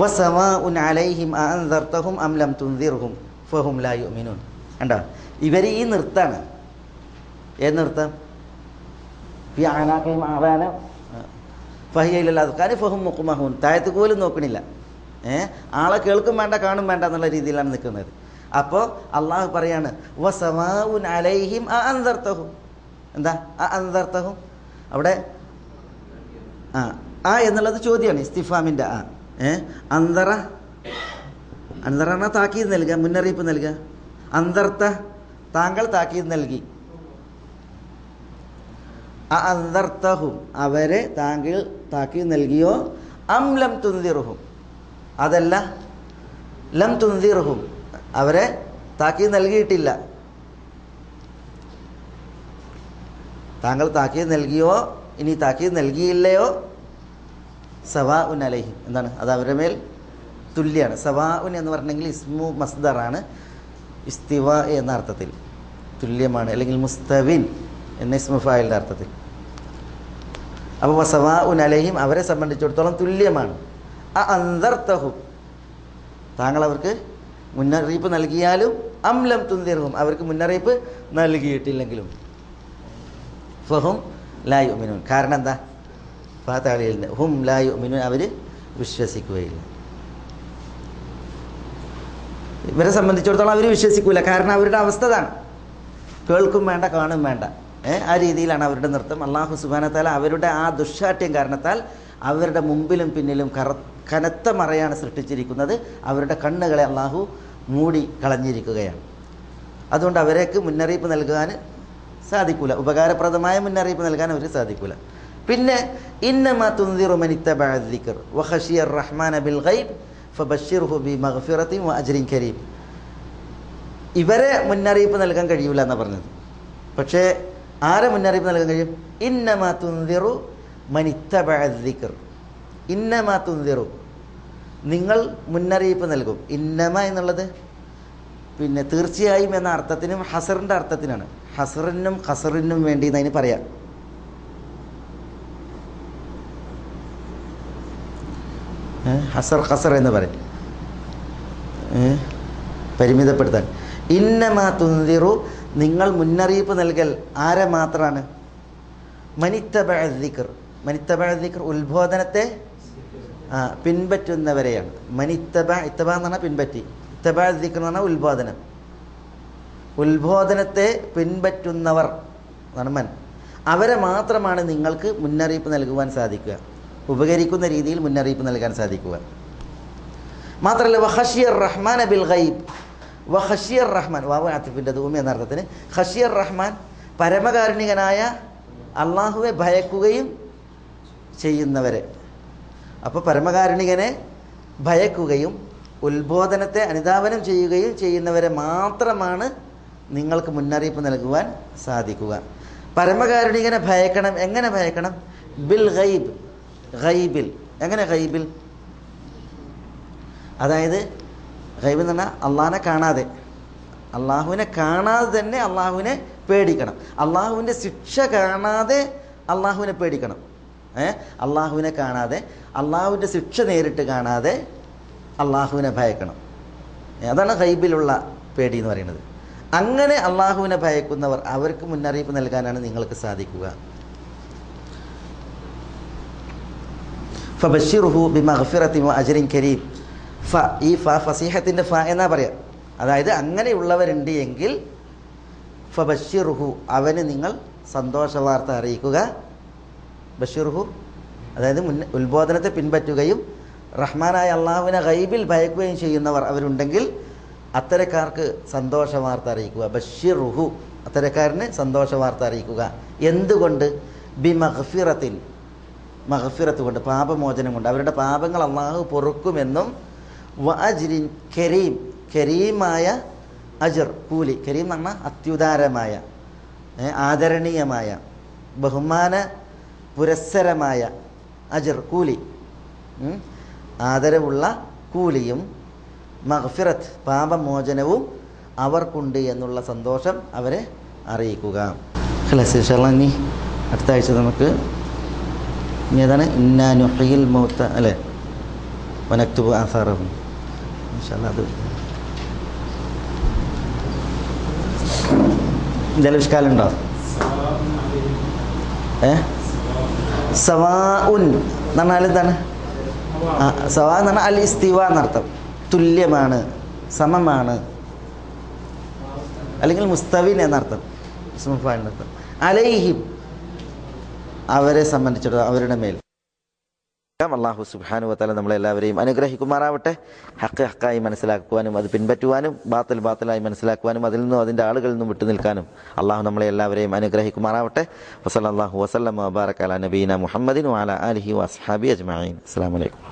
وسواء عليهم أأنذرتهم أم لم تنذرهم فهم لا يؤمنون. കണ്ടോ, ഇവർ ഈ നിർത്താണ്. ഏത് നൃത്തം? ഫി അനാഖിഹിം അഗ്ലാല ഫഹിയ ഇലൽ അദ്ഖാനി ഫഹും മുഖ്മഹൂൻ. താഴത്ത് പോലും നോക്കണില്ല. ആളെ കേൾക്കും വേണ്ട കാണും വേണ്ട എന്നുള്ള രീതിയിലാണ് നിൽക്കുന്നത്. അപ്പോൾ അള്ളാഹു പറയാണ് വസവാഉൻ അലൈഹിം അഅൻദർതഹും. എന്താ അഅൻദർതഹും? അവിടെ ആ എന്നുള്ളത് ചോദ്യമാണ്, ഇസ്തിഫാമിൻ്റെ ആ. അന്തറ അന്തറ താക്കീത് നൽകുക, മുന്നറിയിപ്പ് നൽകുക. അന്തർത്ത താങ്കൾ താക്കീത് നൽകി. അഅൻദർതഹും അവരെ താങ്കൾ താക്കീത് നൽകിയോ? അം ലം തുൻദിറുഹും അതല്ല ലം തുൻദിറുഹും അവരെ താക്കീത് നൽകിയിട്ടില്ല. താങ്കൾ താക്കീത് നൽകിയോ ഇനി താക്കീത് നൽകിയില്ലയോ സവാ ഉൻ അലൈഹിം, എന്താണ് അത് അവരുടെ മേൽ തുല്യാണ്. സവാ ഉൻ എന്ന് പറഞ്ഞെങ്കിൽ ഇസ്മു മസ്ദറാണ്, ഇസ്തിവ എന്ന അർത്ഥത്തിൽ തുല്യമാണ്, അല്ലെങ്കിൽ മുസ്തവിൻ എന്ന ഇസ്മു ഫായിലിൻ്റെ അർത്ഥത്തിൽ. അപ്പോൾ സവാ ഉൻ അലൈഹിം അവരെ സംബന്ധിച്ചിടത്തോളം തുല്യമാണ്. അൻദർതഹും താങ്കൾ അവർക്ക് മുന്നറിയിപ്പ് നൽകിയാലും അംലം തുന്തിർഹും അവർക്ക് മുന്നറിയിപ്പ് നൽകിയിട്ടില്ലെങ്കിലും ഫഹും ലാ യുഅ്മിനൂൻ. കാരണം എന്താ? ഫാതഅലിൽ ഹും ലാ യുഅ്മിനൂൻ അവർ വിശ്വസിക്കുകയില്ല. ഇവരെ സംബന്ധിച്ചിടത്തോളം അവർ വിശ്വസിക്കില്ല. കാരണം അവരുടെ അവസ്ഥ അതാണ്. കേൾക്കും വേണ്ട, കാണും വേണ്ട, ആ രീതിയിലാണ് അവരുടെ നൃത്തം. അല്ലാഹു സുബ്ഹാനഹു വ തആല അവരുടെ ആ ദുശ്ശാഠ്യം കാരണത്താൽ അവരുടെ മുമ്പിലും പിന്നിലും കനത്ത മറയാണ് സൃഷ്ടിച്ചിരിക്കുന്നത്. അവരുടെ കണ്ണുകളെ അല്ലാഹു മൂടി കളഞ്ഞിരിക്കുകയാണ്. അതുകൊണ്ട് അവരേക്ക് മുന്നറിയിപ്പ് നൽകാൻ സാധിക്കില്ല, ഉപകാരപ്രദമായ മുന്നറിയിപ്പ് നൽകാൻ അവർ സാധിക്കില്ല. പിന്നെ ഇന്നമാ തുൻദിറു മൻ ഇത്തബഅ അദ്ദിക്ർ വഖശിയ അർറഹ്മാന ബിൽ ഗൈബ് ഫബശ്ശിർഹു ബിമഗ്ഫിറത്തിൻ വഅജ്രിൻ കരീം. ഇവരെ മുന്നറിയിപ്പ് നൽകാൻ കഴിയില്ല എന്നാണ് പറഞ്ഞത്. പക്ഷേ ആരെ മുന്നറിയിപ്പ് നൽകാൻ കഴിയും? ഇന്നമാ തുൻദിറു മൻ ഇത്തബഅ അദ്ദിക്ർ. ഇന്നമാ തുൻദിറു നിങ്ങൾ മുന്നറിയിപ്പ് നൽകും. ഇന്നമ എന്നുള്ളത് പിന്നെ തീർച്ചയായും എന്ന അർത്ഥത്തിനും ഹസറിൻ്റെ അർത്ഥത്തിനാണ്. ഹസറിനും ഖസറിനും വേണ്ടി എന്നതിന് പറയാം. ഹസർ ഖസർ എന്ന് പറയും, പരിമിതപ്പെടുത്താൻ. ഇന്നമാ തുൻദിറു നിങ്ങൾ മുന്നറിയിപ്പ് നൽകൽ ആരെ മാത്രമാണ്? മനിത്തബഅ ദിക്ർ. മനിത്തബഅ ദിക്ർ ഉത്ബോധനത്തെ പിൻപറ്റുന്നവരെയാണ്. ഇത്തബ എന്ന് പറഞ്ഞാൽ പിൻപറ്റി, ഇത്തബഅ ദിക്ർ എന്ന് പറഞ്ഞാൽ ഉത്ബോധനം. ഉത്ബോധനത്തെ പിൻപറ്റുന്നവർ എന്നാണ് മൻ. അവരെ മാത്രമാണ് നിങ്ങൾക്ക് മുന്നറിയിപ്പ് നൽകുവാൻ സാധിക്കുക, ഉപകരിക്കുന്ന രീതിയിൽ മുന്നറിയിപ്പ് നൽകാൻ സാധിക്കുക. മാത്രമല്ല വഖശിയർ റഹ്മാൻ ബിൽ ഗൈബ്. വഖശിയർ റഹ്മാൻ വാവ് ആതിഫിൻ്റെ ദൂമി എന്ന അർത്ഥത്തിന് ഖശിയർ റഹ്മാൻ പരമകാരുണികനായ അള്ളാഹുവെ ഭയക്കുകയും ചെയ്യുന്നവരെ. അപ്പോൾ പരമകാരുണികനെ ഭയക്കുകയും ഉത്ബോധനത്തെ അനുധാവനം ചെയ്യുകയും ചെയ്യുന്നവരെ മാത്രമാണ് നിങ്ങൾക്ക് മുന്നറിയിപ്പ് നൽകുവാൻ സാധിക്കുക. പരമകാരുണികനെ ഭയക്കണം. എങ്ങനെ ഭയക്കണം? ബിൽ ഗൈബ്. ഗൈബിൽ. എങ്ങനെ ഗൈബിൽ? അതായത് ഗൈബ് എന്ന് പറഞ്ഞാൽ അള്ളാഹിനെ കാണാതെ, അള്ളാഹുവിനെ കാണാതെ തന്നെ അള്ളാഹുവിനെ പേടിക്കണം. അള്ളാഹുവിൻ്റെ ശിക്ഷ കാണാതെ അള്ളാഹുവിനെ പേടിക്കണം. അള്ളാഹുവിനെ കാണാതെ, അള്ളാഹുവിൻ്റെ ശിക്ഷ നേരിട്ട് കാണാതെ അള്ളാഹുവിനെ ഭയക്കണം. അതാണ് ഗൈബിലുള്ള പേടി എന്ന് പറയുന്നത്. അങ്ങനെ അള്ളാഹുവിനെ ഭയക്കുന്നവർ അവർക്ക് മുന്നറിയിപ്പ് നൽകാനാണ് നിങ്ങൾക്ക് സാധിക്കുക. ഫബശ്ശിർഹു ബിമഗ്ഫിറത്തിൻ വഅജ്രിൻ കരീം. ഈ ഫസീഹത്തിൻ്റെ എന്നാ പറയാം. അതായത് അങ്ങനെയുള്ളവരുണ്ട് എങ്കിൽ ഫബശ്ശിർഹു അവന് നിങ്ങൾ സന്തോഷ വാർത്ത അറിയിക്കുക. ബഷീർഹു അതായത് ഉത്ബോധനത്തെ പിൻപറ്റുകയും റഹ്മാനായ അള്ളാഹുവിനെ ഗൈബിൽ ഭയക്കുകയും ചെയ്യുന്നവർ അവരുണ്ടെങ്കിൽ അത്തരക്കാർക്ക് സന്തോഷ വാർത്ത അറിയിക്കുക. ബഷീർഹു അത്തരക്കാരന് സന്തോഷ വാർത്ത അറിയിക്കുക. എന്തുകൊണ്ട്? ബിമഗ്ഫിറത്തിൻ. മഗ്ഫിറത്ത് കൊണ്ട്, പാപമോചനം കൊണ്ട്, അവരുടെ പാപങ്ങൾ അള്ളാഹു പൊറുക്കുമെന്നും വഅജ്രിൻ കരീം. കരീമായ അജ്ർ കൂലി. കരീം എന്ന് പറഞ്ഞാൽ അത്യുദാരമായ, ആദരണീയമായ, ബഹുമാന പുരസ്സരമായ അജ്ർ കൂലി, ആദരവുള്ള കൂലിയും മഗ്ഫിറത്ത് പാപമോചനവും അവർക്കുണ്ട് എന്നുള്ള സന്തോഷം അവരെ അറിയിക്കുക. ഇനി അടുത്ത ആഴ്ച നമുക്ക് ഇനി ഏതാണ്? ഇന്നാ നുഹ്യിൽ മൗത അല്ലേ, വനക്തുബു ആസാറഹും. ഇൻഷാ അല്ലാഹ് അത് എന്തെങ്കിലും വിഷ്കാലുണ്ടോ? സവാഉൻ എന്ന് പറഞ്ഞാൽ എന്താണ്? സവാ എന്ന് പറഞ്ഞാൽ അൽ ഇസ്തിവ എന്നർത്ഥം. തുല്യമാണ്, സമമാണ്, അല്ലെങ്കിൽ മുസ്തവിൻ എന്നർത്ഥം. എന്നർത്ഥം. അലൈഹിം അവരെ സംബന്ധിച്ചിടത്തോളം അവരുടെ മേൽ. അല്ലാഹു സുബ്ഹാനഹു വ തആല നമ്മളെല്ലാവരെയും അനുഗ്രഹിക്കുമാറാവട്ടെ. ഹക്ക് ഹക്കായി മനസ്സിലാക്കുവാനും അത് പിൻപറ്റുവാനും ബാത്തിൽ ബാത്തിലായി മനസ്സിലാക്കുവാനും അതിൽ നിന്നും അതിൻ്റെ ആളുകളിൽ നിന്നും വിട്ടു നിൽക്കാനും അള്ളാഹു നമ്മളെ എല്ലാവരെയും അനുഗ്രഹിക്കുമാറാവട്ടെ. വസല്ലല്ലാഹു വസല്ലമ വബാറക അലാ നബീന മുഹമ്മദിൻ വഅലാ ആലിഹി വഅസ്ഹാബിഹി അജ്മഈൻ. അസ്സലാമു അലൈക്കും.